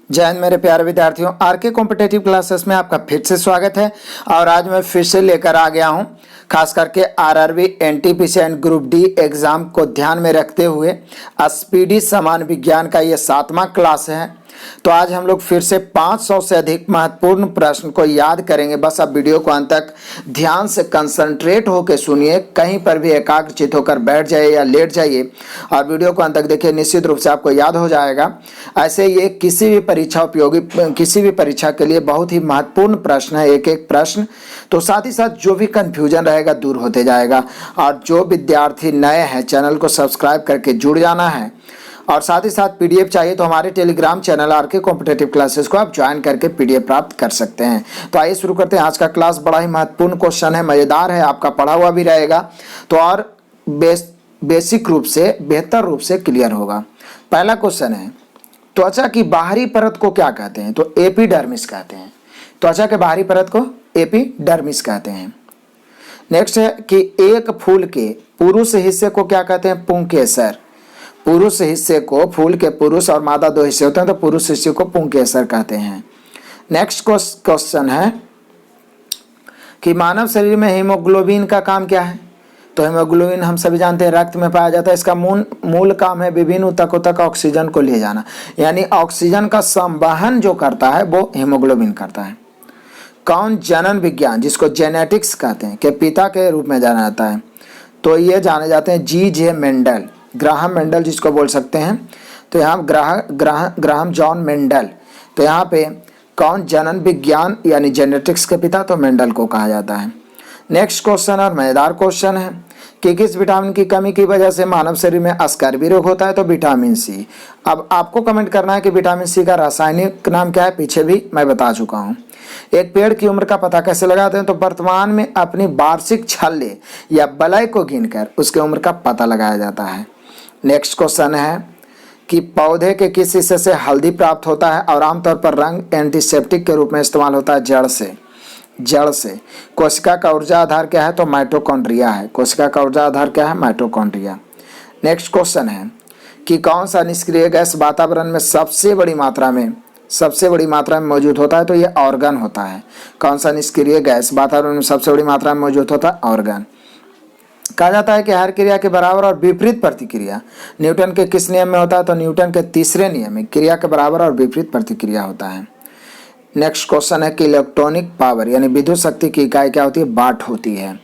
जय हिंद मेरे प्यारे विद्यार्थियों, आरके कॉम्पिटेटिव क्लासेस में आपका फिर से स्वागत है। और आज मैं फिर से लेकर आ गया हूं खास करके RRB, NTPC and group D exam को ध्यान में रखते हुए स्पीडी समान विज्ञान का ये 7वां क्लास है। तो आज हम लोग फिर से 500 से अधिक महत्वपूर्ण प्रश्न को याद करेंगे। बस आप वीडियो को अंत तक ध्यान से कंसंट्रेट होकर सुनिए, कहीं पर भी एकाग्रचित होकर बैठ जाइए या लेट जाइए और वीडियो को अंत तक देखिए, निश्चित रूप से आपको याद हो जाएगा। ऐसे ये किसी भी परीक्षा उपयोगी, किसी भी परीक्षा के लिए बहुत ही महत्वपूर्ण प्रश्न है, एक एक प्रश्न। तो साथ ही साथ जो भी कंफ्यूजन रहेगा दूर होते जाएगा। और जो विद्यार्थी नए हैं चैनल को सब्सक्राइब करके जुड़ जाना है। और साथ ही साथ पीडीएफ चाहिए तो हमारे Telegram channel RK competitive classes को आप ज्वाइन करके पीडीएफ प्राप्त कर सकते हैं। तो आइए शुरू करते हैं। आज का क्लास बड़ा ही महत्वपूर्ण क्वेश्चन है, मजेदार है, आपका पढ़ा हुआ भी रहेगा तो और बेसिक रूप से, बेहतर रूप से क्लियर होगा। पहला क्वेश्चन है, त्वचा की बाहरी परत को क्या कहते हैं? तो एपिडर्मिस कहते हैं। त्वचा के बाहरी परत को एपिडर्मिस कहते हैं। नेक्स्ट है कि एक फूल के पुरुष हिस्से को क्या कहते हैं? पुंकेसर। पुरुष हिस्से को, फूल के पुरुष और मादा दो हिस्से होते हैं तो पुरुष हिस्से को पुंकेसर कहते हैं। नेक्स्ट क्वेश्चन है कि मानव शरीर में हीमोग्लोबिन का काम क्या है? तो हीमोग्लोबिन हम सभी जानते हैं रक्त में पाया जाता है। इसका मूल काम है विभिन्न ऊतकों तक ऑक्सीजन को ले जाना, यानी ऑक्सीजन का संवहन जो करता है वो हीमोग्लोबिन करता है। कौन जनन विज्ञान, जिसको जेनेटिक्स कहते हैं, के पिता के रूप में जाना जाता है? तो ये जाने जाते हैं G.J. मेंडल, ग्राहम मेंडल जिसको बोल सकते हैं। तो यहाँ ग्राहम जॉन मेंडल। तो यहाँ पे कौन जनन विज्ञान यानी जेनेटिक्स के पिता? तो मेंडल को कहा जाता है। नेक्स्ट क्वेश्चन और मजेदार क्वेश्चन है कि किस विटामिन की कमी की वजह से मानव शरीर में स्कर्वी रोग होता है? तो विटामिन सी। अब आपको कमेंट करना है कि विटामिन सी का रासायनिक नाम क्या है, पीछे भी मैं बता चुका हूँ। एक पेड़ की उम्र का पता कैसे लगाते हैं? तो वर्तमान में अपनी वार्षिक छल्ले या बलय को गिनकर उसके उम्र का पता लगाया जाता है। नेक्स्ट क्वेश्चन है कि पौधे के किस हिस्से से हल्दी प्राप्त होता है और आमतौर पर रंग एंटीसेप्टिक के रूप में इस्तेमाल होता है? जड़ से। कोशिका का ऊर्जा आधार क्या है? तो माइटोकॉन्ड्रिया है। कोशिका का ऊर्जा आधार क्या है? माइटोकॉन्ड्रिया। नेक्स्ट क्वेश्चन है कि कौन सा निष्क्रिय गैस वातावरण में सबसे बड़ी मात्रा में मौजूद होता है? तो ये ऑर्गन होता है। कौन सा निष्क्रिय गैस वातावरण में सबसे बड़ी मात्रा में मौजूद होता है? ऑर्गन। कहा जाता है कि हर क्रिया के बराबर और विपरीत प्रतिक्रिया न्यूटन के किस नियम में होता है? तो न्यूटन के तीसरे नियम में क्रिया के बराबर और विपरीत प्रतिक्रिया होता है। नेक्स्ट क्वेश्चन है कि इलेक्ट्रॉनिक पावर यानी विद्युत शक्ति की इकाई क्या होती है? वाट होती है।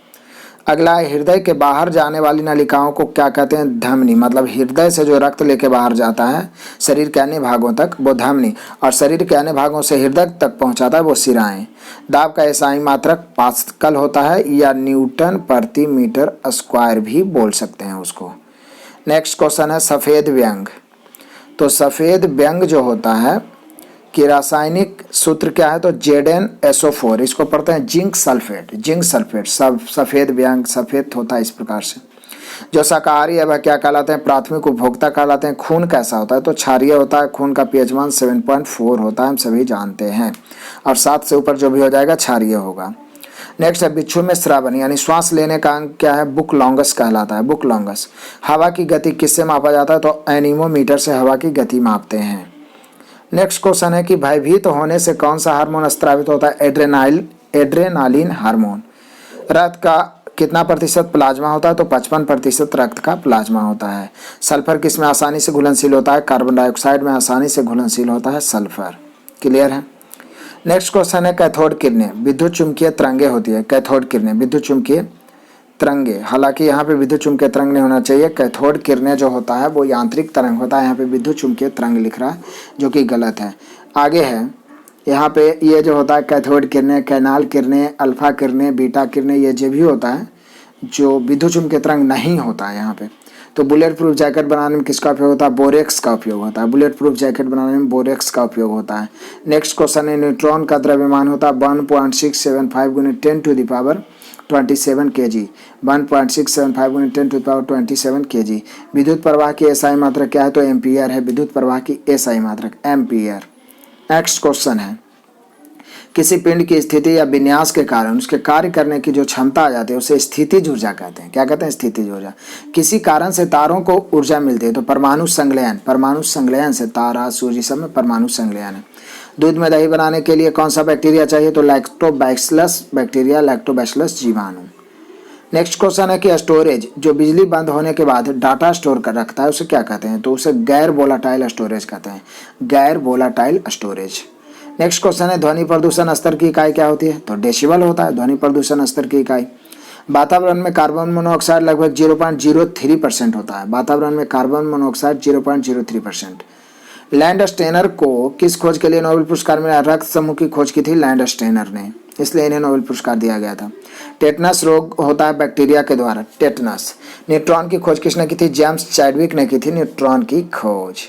अगला है हृदय के बाहर जाने वाली नलिकाओं को क्या कहते हैं? धमनी। मतलब हृदय से जो रक्त लेके बाहर जाता है शरीर के अन्य भागों तक वो धमनी, और शरीर के अन्य भागों से हृदय तक पहुंचाता है वो शिराएं। दाब का एसआई मात्रक पास्कल होता है या न्यूटन प्रति मीटर स्क्वायर भी बोल सकते हैं उसको। नेक्स्ट क्वेश्चन है सफेद व्यंग। तो सफेद व्यंग जो होता है कि रासायनिक सूत्र क्या है? तो ZnSO4। इसको पढ़ते हैं जिंक सल्फेट। सब सफेद व्यंग सफेद होता है इस प्रकार से। जो शाकाहारी है वह क्या कहलाते हैं? प्राथमिक उपभोक्ता कहलाते हैं। खून कैसा होता है? तो क्षारीय होता है। खून का pH मान 7.4 होता है, हम सभी जानते हैं। और 7 से ऊपर जो भी हो जाएगा क्षारीय होगा। नेक्स्ट है बिच्छू में श्रावण यानी श्वास लेने का अंग क्या है? बुक लॉन्गस कहलाता है। Book longus. हवा की गति किससे मापा जाता है? तो एनीमोमीटर से हवा की गति मापते हैं। नेक्स्ट क्वेश्चन है कि भयभीत होने से कौन सा हार्मोन स्रावित होता है? Adrenaline hormone. रक्त का कितना प्रतिशत प्लाज्मा होता है? तो 55% रक्त का प्लाज्मा होता है। सल्फर किस में आसानी से घुलनशील होता है? कार्बन डाइऑक्साइड में आसानी से घुलनशील होता है सल्फर। क्लियर है। नेक्स्ट क्वेश्चन है कैथोड किरणें विद्युत चुम्बकीय तरंगे होती है। कैथोड किरणें विद्युत चुम्बकीय तरंगे, हालांकि यहाँ पे विद्युत चुम्बकीय तरंग नहीं होना चाहिए। कैथोड किरणें जो होता है वो यांत्रिक तरंग होता है। यहाँ पे विद्युत चुम्बकीय तरंग लिख रहा है जो कि गलत है। आगे है यहाँ पे ये जो होता है कैथोड किरणें, कैनाल किरणें, अल्फा किरणें, बीटा किरणें, ये जो भी होता है जो विद्युत चुम्बकीय तरंग नहीं होता है यहाँ पे। तो बुलेट प्रूफ जैकेट बनाने में किसका उपयोग होता है? बोरेक्स का उपयोग होता है। बुलेट प्रूफ जैकेट बनाने में बोरेक्स का उपयोग होता है। नेक्स्ट क्वेश्चन है न्यूट्रॉन का द्रव्यमान होता है 1.675 × 10⁻27 kg। 1.675 × 10⁻27 kg। विद्युत प्रवाह की एसआई मात्रक क्या है? तो एम्पियर है। विद्युत प्रवाह की एसआई मात्रक एम्पियर। नेक्स्ट क्वेश्चन है किसी पिंड की स्थिति या विन्यास के कारण उसके कार्य करने की जो क्षमता आ जाती है उसे स्थितिज ऊर्जा कहते हैं। क्या कहते हैं? स्थितिज ऊर्जा। किसी कारण से तारों को ऊर्जा मिलती है तो परमाणु संलयन से तारा सूर्य सब में परमाणु संलयन है। दूध में दही बनाने के लिए कौन सा बैक्टीरिया चाहिए? तो लैक्टोबैसिलस बैक्टीरिया, लैक्टोबैसिलस जीवाणु। नेक्स्ट क्वेश्चन है कि स्टोरेज, जो बिजली बंद होने के बाद डाटा स्टोर कर रखता है उसे क्या कहते हैं? तो उसे गैर वोलाटाइल स्टोरेज कहते हैं, गैर वोलाटाइल स्टोरेज। नेक्स्ट क्वेश्चन है ध्वनि प्रदूषण स्तर की इकाई क्या होती है? तो डेसिबल होता है ध्वनि प्रदूषण स्तर की इकाई। वातावरण में कार्बन मोनोऑक्साइड लगभग 0.03% होता है। वातावरण में कार्बन मोनोऑक्साइड 0.03%। लैंड स्टेनर को किस खोज के लिए नोबेल पुरस्कार मिला? रक्त समूह की खोज की थी लैंड स्टेनर ने, इसलिए इन्हें नोबेल पुरस्कार दिया गया था। टेटनस रोग होता है बैक्टीरिया के द्वारा, टेटनस। न्यूट्रॉन की खोज किसने की थी? जेम्स चैडविक ने की थी न्यूट्रॉन की खोज।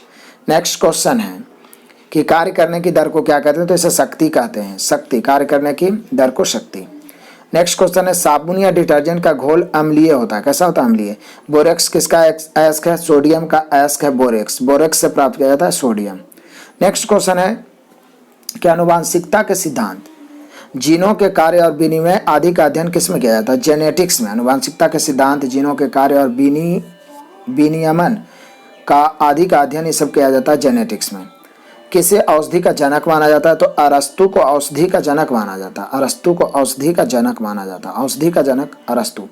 नेक्स्ट क्वेश्चन है कि कार्य करने की दर को क्या कहते हैं? तो इसे शक्ति कहते हैं, शक्ति। कार्य करने की दर को शक्ति। नेक्स्ट क्वेश्चन है साबुन या डिटर्जेंट का घोल अम्लीय होता है। कैसा होता है? अम्लीय। बोरेक्स किसका अयस्क है? सोडियम का अयस्क है बोरेक्स। बोरेक्स से प्राप्त किया जाता है सोडियम। नेक्स्ट क्वेश्चन है कि आनुवांशिकता के सिद्धांत, जीनों के कार्य और विनिमय आदि का अध्ययन किस में किया जाता है? जेनेटिक्स में। आनुवांशिकता के सिद्धांत, जीनों के कार्य और विनियमन का आदि का अध्ययन ये सब किया जाता है जेनेटिक्स में। किसे औषधि का जनक माना जाता है? तो अरस्तु को औषधि का जनक माना जाता है, अरस्तु को औषधि का जनक माना जाता है, औषधि का जनक अरस्तु।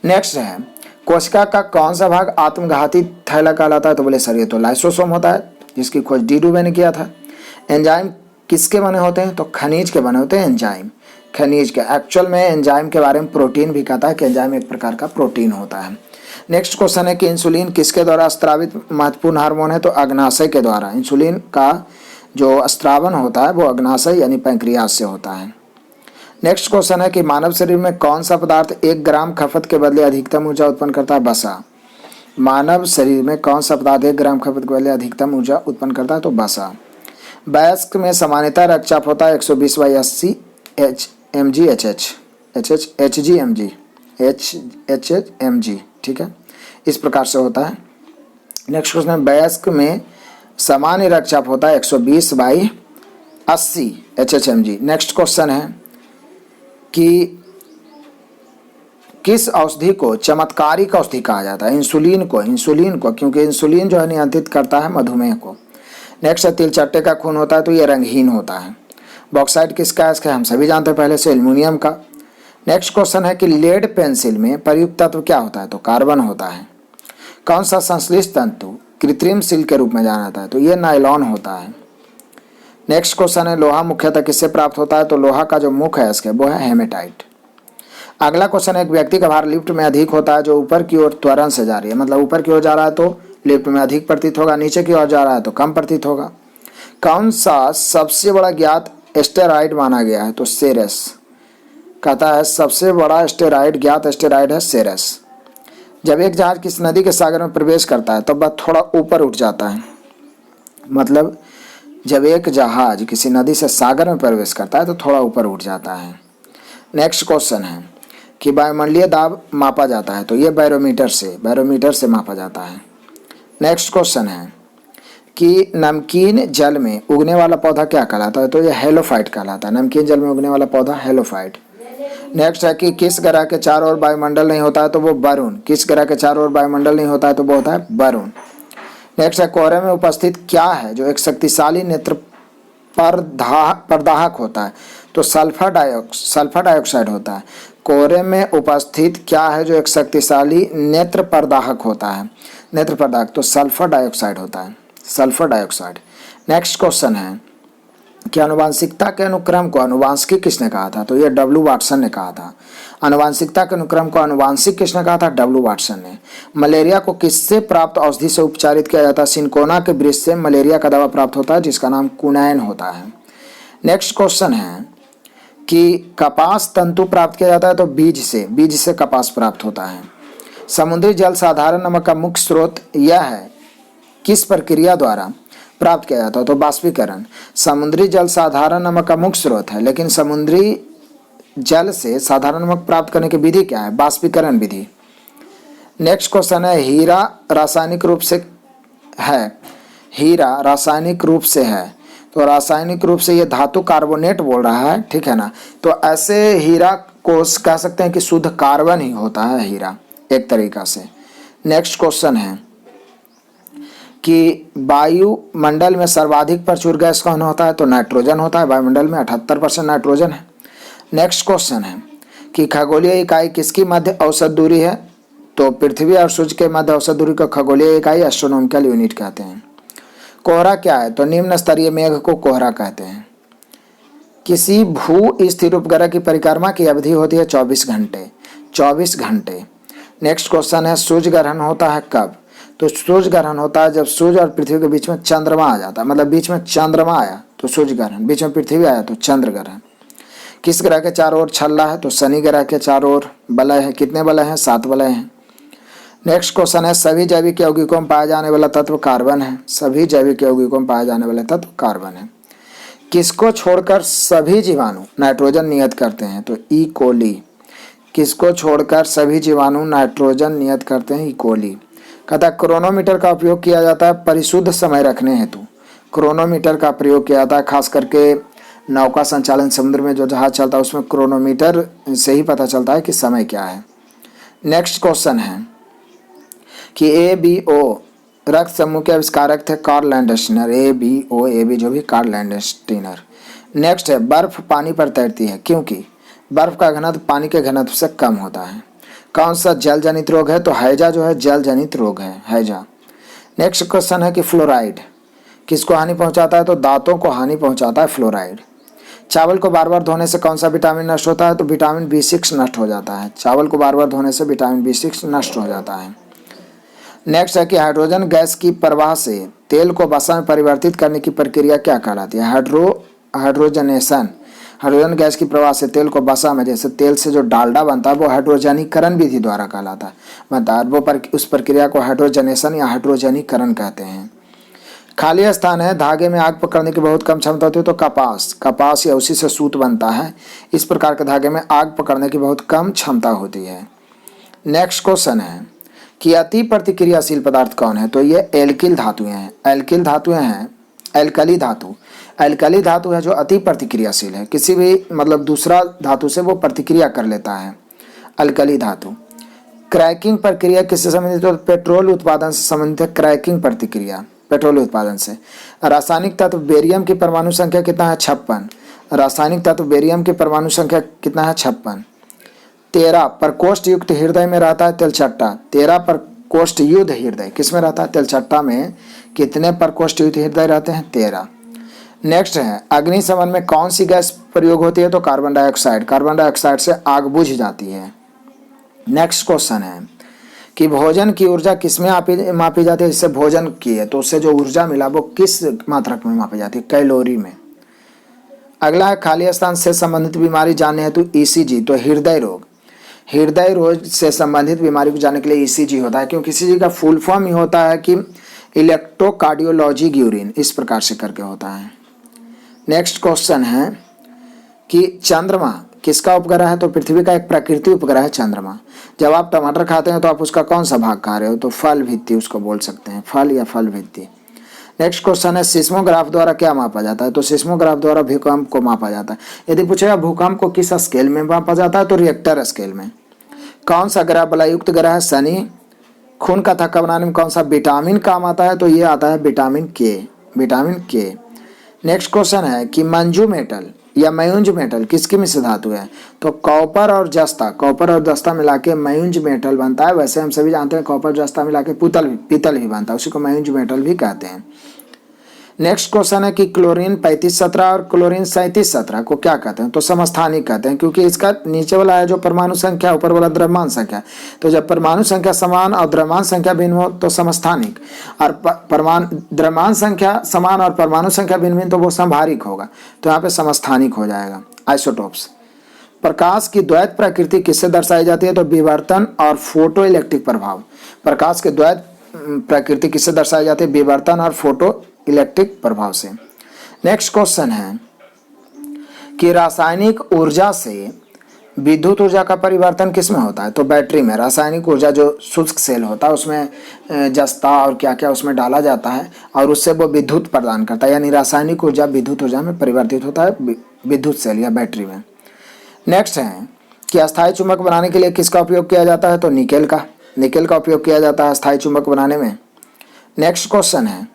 नेक्स्ट है कोशिका का कौन सा भाग आत्मघाती थैला कहलाता है? तो बोले सर ये तो लाइसोसोम होता है, जिसकी खोज डी डुबे ने किया था। एंजाइम किसके बने होते हैं? तो खनिज के बने होते हैं एंजाइम, खनिज के। एक्चुअल में एंजाइम के बारे में प्रोटीन भी कहता है कि एंजाइम एक प्रकार का प्रोटीन होता है। नेक्स्ट क्वेश्चन है कि इंसुलिन किसके द्वारा स्त्रावित महत्वपूर्ण हार्मोन है? तो अग्नाशय के द्वारा। इंसुलिन का जो स्त्रावन होता है वो अग्नाशय यानी पैंक्रियाज से होता है। नेक्स्ट क्वेश्चन है कि मानव शरीर में कौन सा पदार्थ 1 ग्राम खपत के बदले अधिकतम ऊर्जा उत्पन्न करता है? वसा। मानव शरीर में कौन सा पदार्थ 1 ग्राम खपत के बदले अधिकतम ऊर्जा उत्पन्न करता है? तो वसा। वयस्क में सामान्यतः रक्तचाप होता है 120/80 mg HHmg, ठीक है, इस प्रकार से होता है। नेक्स्ट क्वेश्चन, वयस्क में सामान्य रक्तचाप होता है 120/80 HHmg। नेक्स्ट क्वेश्चन है कि किस औषधि को चमत्कारिक औषधि कहा जाता है? इंसुलिन को, क्योंकि इंसुलिन जो है नियंत्रित करता है मधुमेह को। नेक्स्ट है तिलचट्टे का खून होता है तो ये रंगहीन होता है। बॉक्साइट किसका है? हम सभी जानते हैं पहले से, एल्युमिनियम का। नेक्स्ट क्वेश्चन है कि लेड पेंसिल में प्रयुक्त तत्व क्या होता है? तो कार्बन होता है। कौन सा संश्लिष्ट तंतु कृत्रिम सिल्क के रूप में जाना जाता है? तो ये नायलॉन होता है। नेक्स्ट क्वेश्चन है लोहा मुख्यतः किससे प्राप्त होता है? तो लोहा का जो मुख्य है वो है हेमेटाइट। अगला क्वेश्चन है एक व्यक्ति का भार लिफ्ट में अधिक होता है जो ऊपर की ओर त्वरण से जा रही है, मतलब ऊपर की ओर जा रहा है तो लिफ्ट में अधिक प्रतीत होगा, नीचे की ओर जा रहा है तो कम प्रतीत होगा। कौन सा सबसे बड़ा ज्ञात एस्टेरॉइड माना गया है? तो सेरेस कहता है सबसे बड़ा एस्टेरॉइड, ज्ञात एस्टेरॉइड है सेरेस। जब एक जहाज किस नदी के सागर में प्रवेश करता है तब वह थोड़ा ऊपर उठ जाता है, मतलब जब एक जहाज किसी नदी से सागर में प्रवेश करता है तो थोड़ा ऊपर उठ जाता है। नेक्स्ट क्वेश्चन है कि वायुमंडलीय दाब मापा जाता है? तो ये बैरोमीटर से मापा जाता है। नेक्स्ट क्वेश्चन है कि नमकीन जल में उगने वाला पौधा क्या कहलाता है? तो ये हेलोफाइट कहलाता है। नमकीन जल में उगने वाला पौधा हेलोफाइट। नेक्स्ट है कि किस ग्रह के चारों ओर वायुमंडल नहीं होता है? तो वो वरुण। किस ग्रह के चारों ओर वायुमंडल नहीं होता है? तो वो होता है वरुण। नेक्स्ट है कोहरे में उपस्थित क्या है जो एक शक्तिशाली नेत्र प्रदाहक होता है? तो सल्फर डाइऑक्साइड होता है। कोहरे में उपस्थित क्या है जो एक शक्तिशाली नेत्र प्रदाहक होता है? नेत्र प्रदाहक तो सल्फर डाइऑक्साइड होता है, सल्फर डाइऑक्साइड। नेक्स्ट क्वेश्चन है कि आनुवांशिकता के अनुक्रम को आनुवांशिकी किसने कहा था? तो ये डब्ल्यू वाटसन ने कहा था। आनुवांशिकता के अनुक्रम को आनुवांशिक किसने कहा था? डब्ल्यू वाटसन ने। मलेरिया को किससे प्राप्त औषधि से उपचारित किया जाता है? सिनकोना के वृक्ष से मलेरिया का दवा प्राप्त होता है जिसका नाम कुनैन होता है। नेक्स्ट क्वेश्चन है कि कपास तंतु प्राप्त किया जाता है? तो बीज से कपास प्राप्त होता है। समुद्री जल साधारण नमक का मुख्य स्रोत यह है, किस प्रक्रिया द्वारा प्राप्त किया जाता है? तो बाष्पीकरण। समुद्री जल साधारण नमक का मुख्य स्रोत है, लेकिन समुद्री जल से साधारण नमक प्राप्त करने की विधि क्या है? बाष्पीकरण विधि। नेक्स्ट क्वेश्चन है हीरा रासायनिक रूप से है तो रासायनिक रूप से ये धातु कार्बोनेट बोल रहा है, ठीक है ना। तो ऐसे हीरा को कह सकते हैं कि शुद्ध कार्बन ही होता है हीरा एक तरीका से। नेक्स्ट क्वेश्चन है कि वायुमंडल में सर्वाधिक प्रचुर गैस कौन होता है, तो नाइट्रोजन होता है। वायुमंडल में 78% नाइट्रोजन है। नेक्स्ट क्वेश्चन है कि खगोलीय इकाई किसकी मध्य औसत दूरी है, तो पृथ्वी और सूर्य के मध्य औसत दूरी को खगोलीय इकाई एस्ट्रोनॉमिकल यूनिट कहते हैं। कोहरा क्या है, तो निम्न स्तरीय मेघ को कोहरा कहते हैं। किसी भू स्थिर उपग्रह की परिक्रमा की अवधि होती है 24 घंटे। 24 घंटे। नेक्स्ट क्वेश्चन है सूर्य ग्रहण होता है कब, तो सूर्य ग्रहण होता है जब सूर्य और पृथ्वी के बीच में चंद्रमा आ जाता है, मतलब बीच में चंद्रमा आया तो सूर्य ग्रहण, बीच में पृथ्वी आया तो चंद्र ग्रहण। किस ग्रह के चारों ओर छल्ला है, तो शनि ग्रह के चारों ओर वलय है। कितने वलय हैं, 7 वलय हैं। नेक्स्ट क्वेश्चन है सभी जैविक यौगिकों में पाया जाने वाला तत्व कार्बन है। सभी जैविक यौगिकों में पाया जाने वाला तत्व कार्बन है। किसको छोड़कर सभी जीवाणु नाइट्रोजन नियत करते हैं, तो ई कोली। किसको छोड़कर सभी जीवाणु नाइट्रोजन नियत करते हैं, ई कोली। कहता है क्रोनोमीटर का उपयोग किया जाता है परिशुद्ध समय रखने हेतु। क्रोनोमीटर का प्रयोग किया जाता है, खास करके नौका संचालन, समुद्र में जो जहाज चलता है उसमें क्रोनोमीटर से ही पता चलता है कि समय क्या है। नेक्स्ट क्वेश्चन है कि ABO रक्त समूह के आविष्कारक थे कार्ल लैंडस्टीनर। ABO जो भी कार्ल लैंडस्टीनर। नेक्स्ट है बर्फ पानी पर तैरती है क्योंकि बर्फ का घनत्व पानी के घनत्व से कम होता है। कौन सा जल जनित रोग है, तो हैजा जो है जल जनित रोग है, हैजा। नेक्स्ट क्वेश्चन है कि फ्लोराइड किसको हानि पहुंचाता है, तो दांतों को हानि पहुंचाता है फ्लोराइड। चावल को बार बार धोने से कौन सा विटामिन नष्ट होता है, तो विटामिन B6 नष्ट हो जाता है। चावल को बार बार धोने से विटामिन B6 नष्ट हो जाता है। नेक्स्ट है कि हाइड्रोजन गैस की प्रवाह से तेल को वसा में परिवर्तित करने की प्रक्रिया क्या कहलाती है, हाइड्रोजनेशन। हाइड्रोजन गैस की प्रवाह से तेल को वसा में, जैसे तेल से जो डालडा बनता है वो हाइड्रोजनीकरण विधि द्वारा कहलाता है, मतलब वो उस प्रक्रिया को हाइड्रोजनेशन या हाइड्रोजनीकरण कहते हैं। खाली स्थान है धागे में आग पकड़ने की बहुत कम क्षमता होती है, तो कपास या उसी से सूत बनता है। इस प्रकार के धागे में आग पकड़ने की बहुत कम क्षमता होती है। नेक्स्ट क्वेश्चन है कि अति प्रतिक्रियाशील पदार्थ कौन है, तो ये एल्किल धातुएं हैं। एल्किल धातुएं हैं, एल्कली धातु। एल्कली धातु है जो अति प्रतिक्रियाशील है, किसी भी मतलब दूसरा धातु से वो प्रतिक्रिया कर लेता है, अल्कली धातु। क्रैकिंग प्रक्रिया किससे संबंधित है, तो पेट्रोल उत्पादन से संबंधित है क्रैकिंग प्रक्रिया, पेट्रोल उत्पादन से। रासायनिक तत्व बेरियम की परमाणु संख्या कितना है, 56। रासायनिक तत्व बेरियम की परमाणु संख्या कितना है, 56। 13 प्रकोष्ठ युक्त हृदय में रहता है तिलचट्टा। 13 प्रकोष्ठ युक्त हृदय किस में रहता है, तिलचट्टा में। कितने प्रकोष्ठ युक्त हृदय रहते हैं, 13। नेक्स्ट है अग्निशमन में कौन सी गैस प्रयोग होती है, तो कार्बन डाइऑक्साइड। कार्बन डाइऑक्साइड से आग बुझ जाती है। नेक्स्ट क्वेश्चन है कि भोजन की ऊर्जा किस में मापी जाती है, जिससे भोजन की है तो उससे जो ऊर्जा मिला वो किस मात्रक में मापी जाती है, कैलोरी में। अगला है खाली स्थान से संबंधित बीमारी जानने हेतु ECG, तो हृदय रोग। हृदय रोग से संबंधित बीमारी को जानने के लिए ECG होता है, क्योंकि ECG का फुल फॉर्म ही होता है कि इलेक्ट्रोकार्डियोलॉजी यूरिन, इस प्रकार से करके होता है। नेक्स्ट क्वेश्चन है कि चंद्रमा किसका उपग्रह है, तो पृथ्वी का एक प्राकृतिक उपग्रह है चंद्रमा। जब आप टमाटर खाते हैं तो आप उसका कौन सा भाग खा रहे हो, तो फल भित्ति उसको बोल सकते हैं, फल या फल भित्ति। नेक्स्ट क्वेश्चन है सिस्मोग्राफ द्वारा क्या मापा जाता है, तो सिस्मोग्राफ द्वारा भूकंप को मापा जाता है। यदि पूछेगा भूकंप को किस स्केल में मापा जाता है, तो रिएक्टर स्केल में। कौन सा ग्रह बलयुक्त ग्रह है, शनि। खून का थक्का बनाने में कौन सा विटामिन काम आता है, तो ये आता है विटामिन के। नेक्स्ट क्वेश्चन है कि मंजू मेटल या मयूंज मेटल किसकी मिश्र धातु है, तो कॉपर और जस्ता मिला के मयूंज मेटल बनता है। वैसे हम सभी जानते हैं कॉपर जस्ता मिला के पीतल भी बनता है, उसी को मयूंज मेटल भी कहते हैं। नेक्स्ट क्वेश्चन है कि क्लोरीन 3517 और क्लोरीन 3717 को क्या कहते हैं, तो समस्थानिक कहते हैं, क्योंकि इसका नीचे वाला है जो परमाणु संख्या, ऊपर वाला द्रव्यमान संख्या। तो जब परमाणु संख्या समान और द्रव्यमान संख्या भिन्न हो तो समस्थानिक, और द्रव्यमान संख्या समान और परमाणु संख्या भिन्न तो वो संभारिक होगा, तो यहाँ पे समस्थानिक हो जाएगा। आइसोटोप्स। प्रकाश की द्वैत प्रकृति किससे दर्शाई जाती है, तो विवर्तन और फोटो इलेक्ट्रिक प्रभाव। प्रकाश की द्वैत प्रकृति किससे दर्शाई जाती है, विवर्तन और फोटो इलेक्ट्रिक प्रभाव से। नेक्स्ट क्वेश्चन है कि रासायनिक ऊर्जा से विद्युत ऊर्जा का परिवर्तन किस में होता है? तो बैटरी में। रासायनिक ऊर्जा जो शुष्क सेल होता है उसमें जस्ता और क्या क्या उसमें डाला जाता है और उससे वो विद्युत प्रदान करता है, यानी रासायनिक ऊर्जा विद्युत ऊर्जा में परिवर्तित होता है विद्युत सेल या बैटरी में। नेक्स्ट है कि अस्थायी चुंबक बनाने के लिए किसका उपयोग किया जाता है? तो निकेल का उपयोग किया जाता है अस्थायी चुंबक बनाने में। नेक्स्ट क्वेश्चन है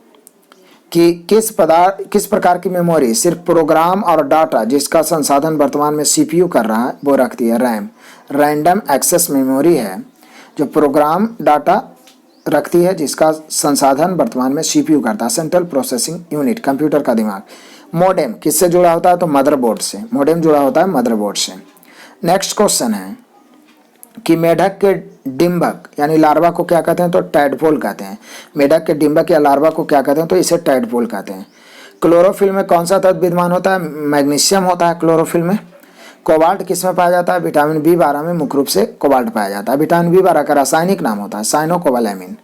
कि किस प्रकार की मेमोरी सिर्फ प्रोग्राम और डाटा जिसका संसाधन वर्तमान में सीपीयू कर रहा है वो रखती है? रैम, रैंडम एक्सेस मेमोरी है जो प्रोग्राम डाटा रखती है जिसका संसाधन वर्तमान में सीपीयू करता है, सेंट्रल प्रोसेसिंग यूनिट, कंप्यूटर का दिमाग। मोडेम किससे जुड़ा होता है? तो मदरबोर्ड से। मोडेम जुड़ा होता है मदरबोर्ड से। नेक्स्ट क्वेश्चन है कि मेढक के डिंबक यानी लार्वा को क्या कहते हैं? तो टैडपोल कहते हैं। मेढक के डिंबक या लार्वा को क्या कहते हैं? तो इसे टैडपोल कहते हैं। क्लोरोफिल में कौन सा तत्व विद्यमान होता है? मैग्नीशियम होता है क्लोरोफिल में। कोबाल्ट किस में पाया जाता है? विटामिन B12 में मुख्य रूप से कोबाल्ट पाया जाता है। विटामिन B12 का रासायनिक नाम होता है साइनोकोबालैमिन।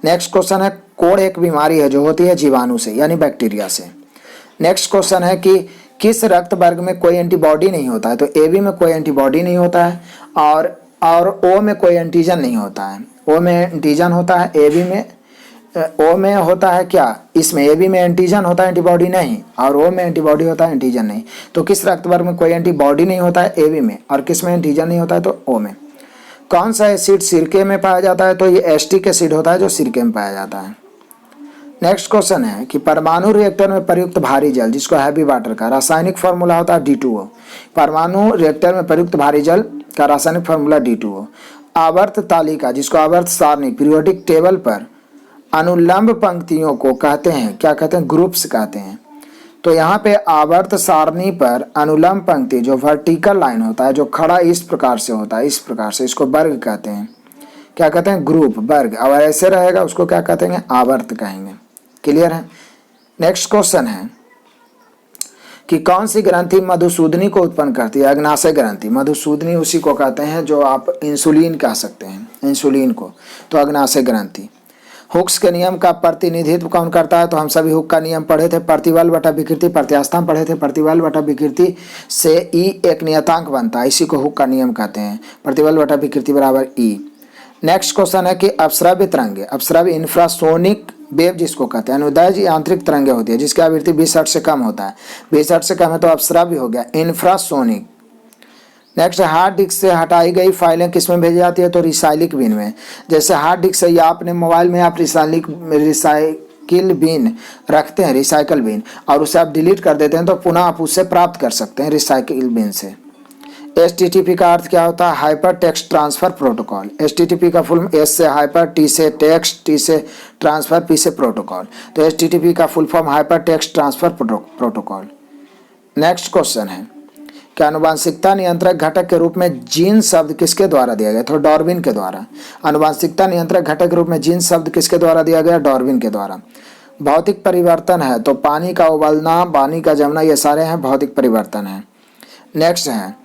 नेक्स्ट क्वेश्चन है कोढ़ एक बीमारी है जो होती है जीवाणु से यानी बैक्टीरिया से। नेक्स्ट क्वेश्चन है कि किस रक्त वर्ग में कोई एंटीबॉडी नहीं होता है? तो AB में कोई एंटीबॉडी नहीं होता है और O में कोई एंटीजन नहीं होता है। O में एंटीजन होता है, AB में O में होता है क्या? इसमें AB में एंटीजन होता है एंटीबॉडी नहीं, और O में एंटीबॉडी होता है एंटीजन नहीं। तो किस रक्त वर्ग में कोई एंटीबॉडी नहीं होता है? AB में। और किस में एंटीजन नहीं होता है? तो O में। कौन सा एसिड सिरके में पाया जाता है? तो ये एस्टिक एसिड होता है जो सिरके में पाया जाता है। नेक्स्ट क्वेश्चन है कि परमाणु रिएक्टर में प्रयुक्त भारी जल जिसको हैवी वाटर का रासायनिक फार्मूला होता है D2O। परमाणु रिएक्टर में प्रयुक्त भारी जल का रासायनिक फार्मूला D2O। आवर्त तालिका जिसको आवर्त सारणी पीरियोडिक टेबल पर अनुलंब पंक्तियों को कहते हैं, क्या कहते हैं? ग्रुप्स कहते हैं। तो यहाँ पे आवर्त सारणी पर अनुलंब पंक्ति जो वर्टिकल लाइन होता है जो खड़ा इस प्रकार से होता है, इस प्रकार से, इसको वर्ग कहते हैं। क्या कहते हैं? ग्रुप, वर्ग। और ऐसे रहेगा उसको क्या कहते हैं? आवर्त कहेंगे। क्लियर है? नेक्स्ट क्वेश्चन है कि कौन सी ग्रंथि मधुसूदनी को उत्पन्न करती है? अग्नाशय ग्रंथि। मधुसूदनी उसी को कहते हैं जो आप इंसुलिन कह सकते हैं, इंसुलिन को। तो अग्नाशय ग्रंथि। हुक्स के नियम का प्रतिनिधित्व कौन करता है? तो हम सभी हुक का नियम पढ़े थे। प्रतिबल बटा विकृति प्रत्यास्थान पढ़े थे। प्रतिबल बटा विकृति से E एक नियतांक बनता है, इसी को हुक का नियम कहते हैं। प्रतिबल बटा विकृति बराबर E। नेक्स्ट क्वेश्चन है कि अपस्रव्य तरंगे, अपस्रव्य इंफ्रासोनिक वेव जिसको कहते हैं, अनुदैर्घ्य यांत्रिक तरंगे होती है जिसकी आवृत्ति 20 हर्ट्ज से कम होता है। 20 हर्ट्ज से कम है तो अपस्रव्य हो गया, इंफ्रासोनिक। नेक्स्ट, हार्ड डिस्क से हटाई गई फाइलें किस में भेजी जाती है? तो रिसाइक्लिंग बिन में। जैसे हार्ड डिस्क से या अपने मोबाइल में आप रिसाइकिल बिन रखते हैं, रिसाइकल बिन, और उसे आप डिलीट कर देते हैं तो पुनः आप उससे प्राप्त कर सकते हैं रिसाइकिल बिन से। HTTP का अर्थ क्या होता है? Hyper text transfer protocol. HTTP का फुल S से हाइपर, T से टेक्स्ट, T से ट्रांसफर, P से प्रोटोकॉल। तो HTTP का full form hyper text transfer protocol. Next question है कि आनुवंशिकता नियंत्रक घटक के रूप में जीन शब्द किसके द्वारा दिया गया? तो डार्विन के द्वारा। आनुवंशिकता नियंत्रक घटक के रूप में जीन शब्द किसके द्वारा दिया गया? डार्विन के द्वारा। भौतिक परिवर्तन है तो पानी का उबलना, पानी का जमना, ये सारे हैं भौतिक परिवर्तन है। नेक्स्ट है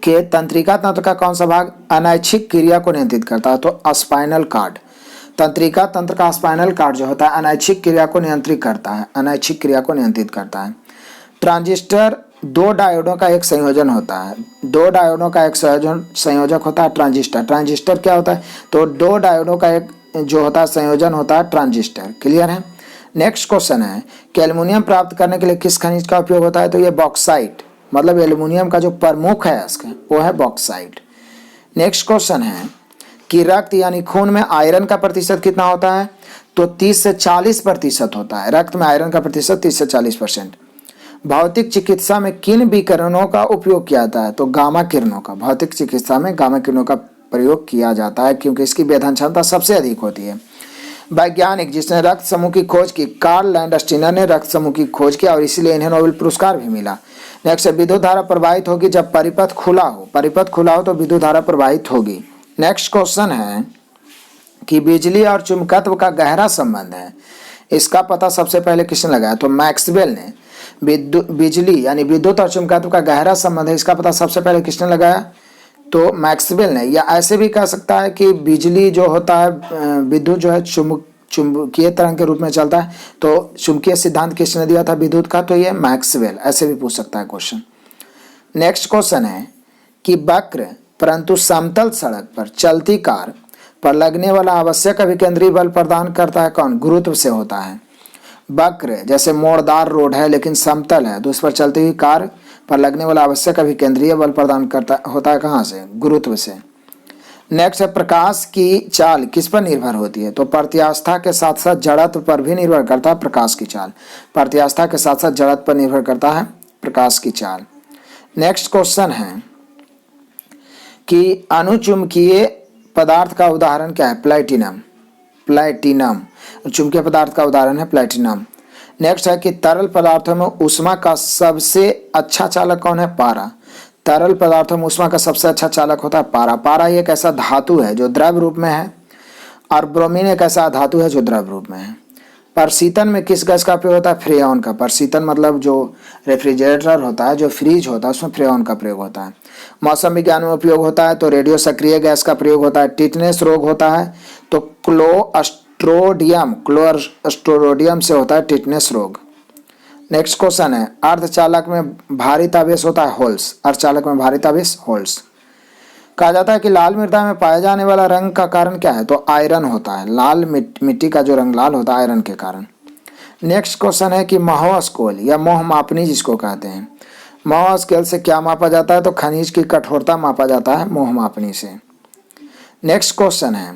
कि तंत्रिका तंत्र का कौन सा भाग अनैच्छिक क्रिया को नियंत्रित करता है? तो स्पाइनल कार्ड। तंत्रिका तंत्र का स्पाइनल कार्ड जो होता है अनैच्छिक क्रिया को नियंत्रित करता है, अनैच्छिक क्रिया को नियंत्रित करता है। ट्रांजिस्टर दो डायोडों का एक संयोजन होता है, दो डायोडों का एक संयोजक होता है ट्रांजिस्टर। ट्रांजिस्टर क्या होता है? तो दो डायोडों का एक जो होता है संयोजन होता है ट्रांजिस्टर। क्लियर है? नेक्स्ट क्वेश्चन है कि एल्युमिनियम प्राप्त करने के लिए किस खनिज का उपयोग होता है? तो ये बॉक्साइट, मतलब एल्युमिनियम का जो प्रमुख है इसका वो है बॉक्साइट। नेक्स्ट क्वेश्चन है कि रक्त यानी खून में आयरन का प्रतिशत कितना होता है? तो 30 से 40% होता है। रक्त में आयरन का प्रतिशत 30 से 40%। भौतिक चिकित्सा में किन विकिरणों का उपयोग किया जाता है? तो गामा किरणों का। भौतिक चिकित्सा में गामा किरणों का प्रयोग किया जाता है क्योंकि इसकी वेधन क्षमता सबसे अधिक होती है। वैज्ञानिक जिसने रक्त समूह की खोज की, कार्ल लैंडस्टीनर ने रक्त समूह की खोज की और इसीलिए इन्हें नोबेल पुरस्कार भी मिला। नेक्स्ट, विद्युत धारा प्रवाहित होगी जब परिपथ खुला हो। परिपथ खुला हो तो विद्युत धारा प्रवाहित होगी। नेक्स्ट क्वेश्चन है कि बिजली और चुंबकत्व का गहरा संबंध है, इसका पता सबसे पहले किसने लगाया? तो मैक्सवेल ने। बिजली यानी विद्युत और चुंबकत्व का गहरा संबंध है, इसका पता सबसे पहले किसने लगाया? तो मैक्सवेल ने। या ऐसे भी कह सकता है कि बिजली जो होता है, विद्युत जो है चुंबकीय तरंग के रूप में चलता है, तो चुंबकीय सिद्धांत किसने दिया था विद्युत का? तो ये मैक्सवेल। ऐसे भी पूछ सकता है क्वेश्चन। नेक्स्ट क्वेश्चन है कि वक्र परंतु समतल सड़क पर चलती कार पर लगने वाला आवश्यक अभिकेंद्री बल प्रदान करता है कौन? गुरुत्व से होता है। वक्र जैसे मोड़दार रोड है लेकिन समतल है तो उस पर चलती हुई कार पर लगने वाला आवश्यक अभिकेंद्रीय बल प्रदान करता होता है कहाँ से? गुरुत्व से। नेक्स्ट है प्रकाश की चाल किस पर निर्भर होती है? तो प्रत्यास्था के साथ साथ जड़त्व पर भी निर्भर करता है प्रकाश की चाल। प्रत्यास्था के साथ साथ जड़त्व पर निर्भर करता है प्रकाश की चाल। नेक्स्ट क्वेश्चन है कि अनुचुंबकीय पदार्थ का उदाहरण क्या है? प्लैटिनम। प्लैटिनम चुंबकीय पदार्थ का उदाहरण है प्लैटिनम। नेक्स्ट है कि तरल पदार्थों में ऊष्मा का सबसे अच्छा चालक कौन है? पारा। तरल पदार्थों में ऊष्मा का सबसे अच्छा चालक होता है पारा। पारा एक ऐसा धातु है जो द्रव रूप में है और ब्रोमीन एक ऐसा धातु है जो द्रव रूप में है। प्रशीतन में किस गैस का उपयोग होता है? फ्रेऑन का। प्रशीतन मतलब जो रेफ्रिजरेटर होता है, जो फ्रिज होता है, उसमें फ्रेऑन का प्रयोग होता है। मौसम विज्ञान में उपयोग होता है तो रेडियो सक्रिय गैस का प्रयोग होता है। टिटनेस रोग होता है तो क्लोस्ट्रोडियम से होता है टिटनेस रोग। नेक्स्ट क्वेश्चन है अर्धचालक में भारित आवेश होता है होल्स। अर्धचालक में भारित आवेश होल्स। कहा जाता है कि लाल मृदा में पाए जाने वाला रंग का कारण क्या है? तो आयरन होता है। लाल मिट्टी का जो रंग लाल होता है आयरन के कारण। नेक्स्ट क्वेश्चन है कि महोह स्केल या मोह मापनी जिसको कहते हैं, महोह स्केल से क्या मापा जाता है? तो खनिज की कठोरता मापा जाता है मोह मापनी से। नेक्स्ट क्वेश्चन है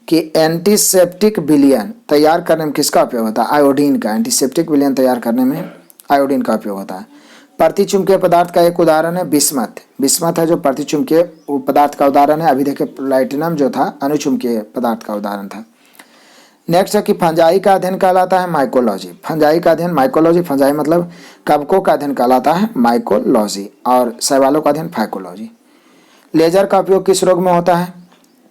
कि एंटीसेप्टिक विलयन तैयार करने में किसका उपयोग होता है? आयोडीन का। एंटीसेप्टिक विलयन तैयार करने में आयोडीन का उपयोग होता है। प्रतिचुंबकीय पदार्थ का एक उदाहरण है बिस्मथ। बिस्मथ है जो प्रतिचुंबकीय पदार्थ का उदाहरण है। अभी देखे प्लैटिनम जो था अनुचुंबकीय पदार्थ का उदाहरण था। नेक्स्ट है कि फंजाई का अध्ययन कहलाता है माइकोलॉजी। फंजाई का अध्ययन माइकोलॉजी। फंजाई मतलब कवकों का अध्ययन कहलाता है माइकोलॉजी और शैवालों का अध्ययन फाइकोलॉजी। लेजर का उपयोग किस रोग में होता है?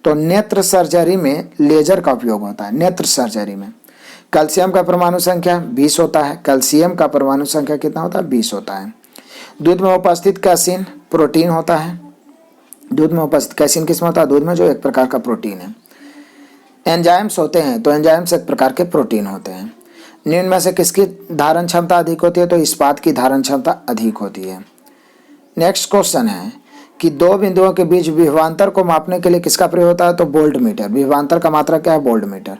तो नेत्र सर्जरी में लेजर का उपयोग होता है। नेत्र सर्जरी में। कैल्शियम का परमाणु संख्या 20 होता है। कैल्शियम का परमाणु संख्या कितना होता है? 20 होता है। दूध में उपस्थित कैसीन प्रोटीन होता है। दूध में उपस्थित कैसीन किसमें होता है? दूध में, जो एक प्रकार का प्रोटीन है। एंजाइम्स होते हैं तो एंजाइम्स एक प्रकार के प्रोटीन होते हैं। निम्न में से किसकी धारण क्षमता अधिक होती है? तो इस्पात की धारण क्षमता अधिक होती है। नेक्स्ट क्वेश्चन है कि दो बिंदुओं के बीच विभवांतर को मापने के लिए किसका प्रयोग होता है? तो वोल्ट मीटर। विभवांतर का मात्रा क्या है? Volt meter.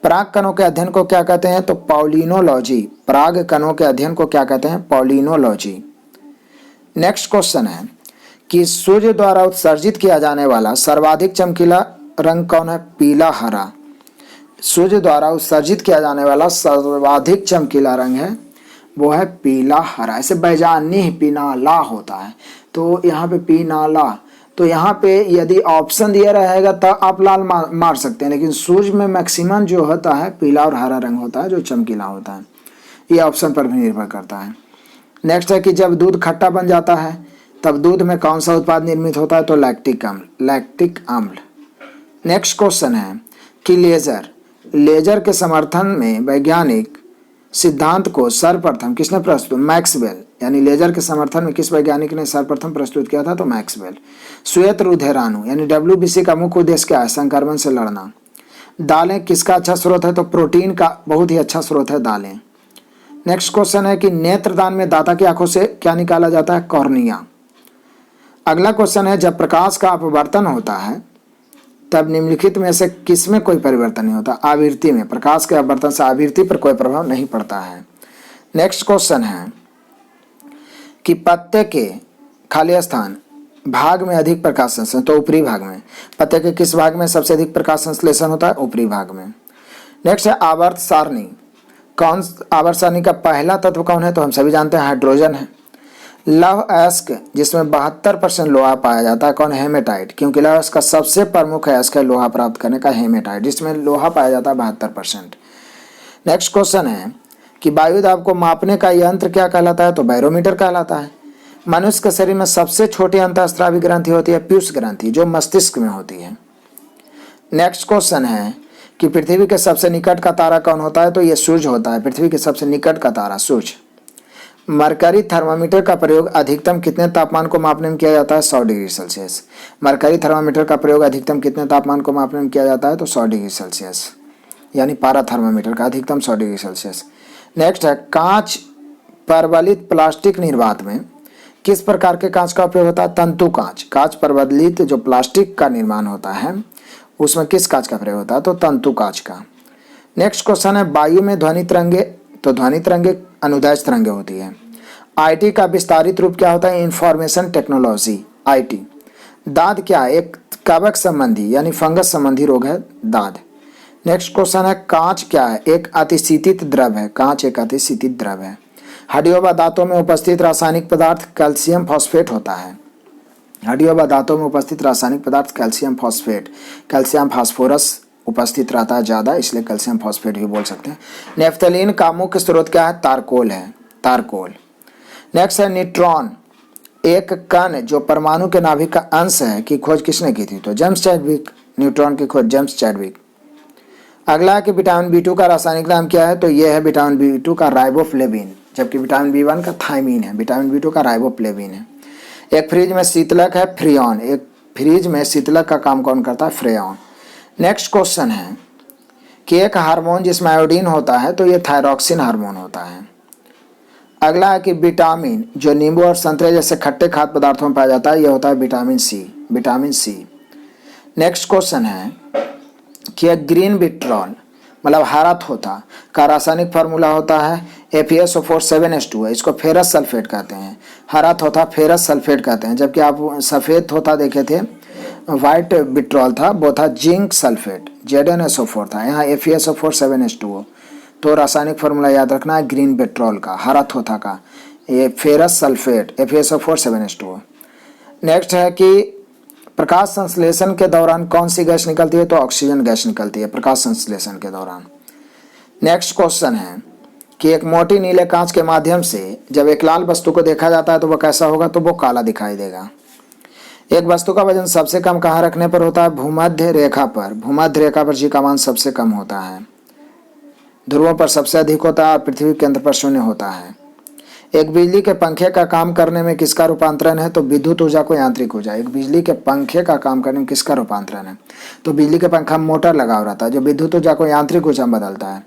पराग कणों के अध्ययन को क्या कहते हैं? तो पॉलिनोलॉजी। पराग कणों के अध्ययन को क्या कहते हैं? पॉलिनोलॉजी। नेक्स्ट क्वेश्चन है कि सूर्य द्वारा उत्सर्जित किया जाने वाला सर्वाधिक चमकीला रंग कौन है? पीला हरा। सूर्य द्वारा उत्सर्जित किया जाने वाला सर्वाधिक चमकीला रंग है वो है पीला हरा। ऐसे बैजानी पीनाला होता है तो यहाँ पे पीनाला। तो यहाँ पे यदि ऑप्शन दिया रहेगा तो आप लाल मार सकते हैं, लेकिन सूर्य में मैक्सिमम जो होता है पीला और हरा रंग होता है जो चमकीला होता है। ये ऑप्शन पर भी निर्भर करता है। नेक्स्ट है कि जब दूध खट्टा बन जाता है तब दूध में कौन सा उत्पाद निर्मित होता है? तो लैक्टिक अम्ल। लैक्टिक अम्ल। नेक्स्ट क्वेश्चन है कि लेजर के समर्थन में वैज्ञानिक सिद्धांत को सर्वप्रथम किसने प्रस्तुत? मैक्सवेल। यानी लेजर के समर्थन में किस वैज्ञानिक ने सर्वप्रथम प्रस्तुत किया था? तो मैक्सवेल। श्वेत रुधिराणु यानी WBC का मुख्य उद्देश्य क्या है? संक्रमण से लड़ना। दालें किसका अच्छा स्रोत है? तो प्रोटीन का बहुत ही अच्छा स्रोत है दालें। नेक्स्ट क्वेश्चन है कि नेत्रदान में दाता की आंखों से क्या निकाला जाता है? कॉर्निया। अगला क्वेश्चन है जब प्रकाश का अपवर्तन होता है तब निम्नलिखित में से किसमें कोई परिवर्तन नहीं होता? आवृत्ति में। प्रकाश के अपवर्तन से आवृत्ति पर कोई प्रभाव नहीं पड़ता है। नेक्स्ट क्वेश्चन है कि पत्ते के खाली स्थान भाग में अधिक प्रकाश संश्लेषण, तो ऊपरी भाग में। पत्ते के किस भाग में सबसे अधिक प्रकाश संश्लेषण होता है? ऊपरी भाग में। नेक्स्ट है आवर्त सारणी। कौन आवर्त सारणी का पहला तत्व कौन है? तो हम सभी जानते हैं हाइड्रोजन है। लौह अयस्क जिसमें 72% लोहा पाया जाता है कौन? हेमेटाइट। क्योंकि लौह अयस्क का सबसे प्रमुख अयस्क है लोहा प्राप्त करने का हेमेटाइट, जिसमें लोहा पाया जाता है 72%। नेक्स्ट क्वेश्चन है कि वायु दाब को मापने का यंत्र क्या कहलाता है? तो बैरोमीटर कहलाता है। मनुष्य के शरीर में सबसे छोटी अंतःस्रावी ग्रंथि होती है पीयूष ग्रंथि, जो मस्तिष्क में होती है। नेक्स्ट क्वेश्चन है कि पृथ्वी के सबसे निकट का तारा कौन होता है? तो ये सूर्य होता है। पृथ्वी के सबसे निकट का तारा सूर्य। मरकरी थर्मामीटर का प्रयोग अधिकतम कितने तापमान को मापने में किया जाता है? 100 डिग्री सेल्सियस। मरकरी थर्मामीटर का प्रयोग अधिकतम कितने तापमान को मापने में किया जाता है? तो 100 डिग्री सेल्सियस। यानी पारा थर्मामीटर का अधिकतम 100 डिग्री सेल्सियस। नेक्स्ट है कांच परवलित प्लास्टिक निर्वात में किस प्रकार के कांच का उपयोग होता है? तंतु कांच। कांच प्रबलित जो प्लास्टिक का निर्माण होता है उसमें किस कांच का प्रयोग होता है? तो तंतु कांच का। नेक्स्ट क्वेश्चन है, वायु में ध्वनि तरंगे, तो ध्वनि तरंगे अनुदैर्ध्य तरंगे होती है। आईटी का विस्तारित रूप क्या होता है? Information technology, IT. दाद क्या है? एक कवक संबंधी यानी फंगस संबंधी रोग है दाद। नेक्स्ट क्वेश्चन है, कांच क्या है? एक अतिशीतित द्रव है। कांच एक अतिशीतित द्रव है। हड्डियों व दांतों में उपस्थित रासायनिक पदार्थ कैल्शियम फॉस्फेट होता है। हड्डियों व दांतों में उपस्थित रासायनिक पदार्थ कैल्शियम फॉस्फेट, कैल्शियम फास्फोरस उपस्थित रहता है ज़्यादा, इसलिए कैल्शियम फॉस्फेट भी बोल सकते हैं। नेफ्थलीन का मुख्य स्रोत क्या है? तारकोल है, तारकोल। नेक्स्ट है न्यूट्रॉन, एक कण जो परमाणु के नाभिक का अंश है, की खोज किसने की थी? तो जेम्स चैडविक। न्यूट्रॉन की खोज जेम्स चैडविक। अगला है कि विटामिन बी 2 का रासायनिक नाम क्या है? तो यह है विटामिन बी 2 का राइबोफ्लेविन, जबकि विटामिन बी 1 का थायमीन है। विटामिन बी 2 का राइबोफ्लेविन है। एक फ्रिज में शीतलक है फ्रियॉन, एक फ्रिज में शीतलक का काम कौन करता है? फ्रेयॉन। नेक्स्ट क्वेश्चन है कि एक हार्मोन जिसमें आयोडीन होता है तो ये थायरॉक्सिन हार्मोन होता है। अगला है कि विटामिन जो नींबू और संतरे जैसे खट्टे खाद्य पदार्थों में पाया जाता है, यह होता है vitamin C, vitamin C. Next question है कि एक ग्रीन विट्रॉल मतलब हरा थोथा का रासायनिक फार्मूला होता है FeSO4 7H2 है, इसको फेरस सल्फेट कहते हैं। हरा थोथा फेरस सल्फेट कहते हैं, जबकि आप सफ़ेद थोथा देखे थे वाइट विट्रॉल था, वो था जिंक सल्फेट, ZnSO4 था। यहाँ FeSO4 7H2O। तो रासायनिक फार्मूला याद रखना है ग्रीन विट्रॉल का, हरा थोथा का, ये ferrous sulphate FeSO4 7H2O। Next है कि प्रकाश संश्लेषण के दौरान कौन सी गैस निकलती है? तो ऑक्सीजन गैस निकलती है प्रकाश संश्लेषण के दौरान। नेक्स्ट क्वेश्चन है कि एक मोटी नीले कांच के माध्यम से जब एक लाल वस्तु को देखा जाता है तो वह कैसा होगा? तो वो काला दिखाई देगा। एक वस्तु का वजन सबसे कम कहाँ रखने पर होता है? भूमध्य रेखा पर। भूमध्य रेखा पर जी का मान सबसे कम होता है, ध्रुवों पर सबसे अधिक होता है और पृथ्वी के केंद्र पर शून्य होता है। एक बिजली के पंखे का काम करने में किसका रूपांतरण है? तो विद्युत ऊर्जा को यांत्रिक ऊर्जा। एक बिजली के पंखे का काम करने में किसका रूपांतरण है? तो बिजली के पंखा में मोटर लगा हुआ रहता है जो विद्युत ऊर्जा को यांत्रिक ऊर्जा में बदलता है।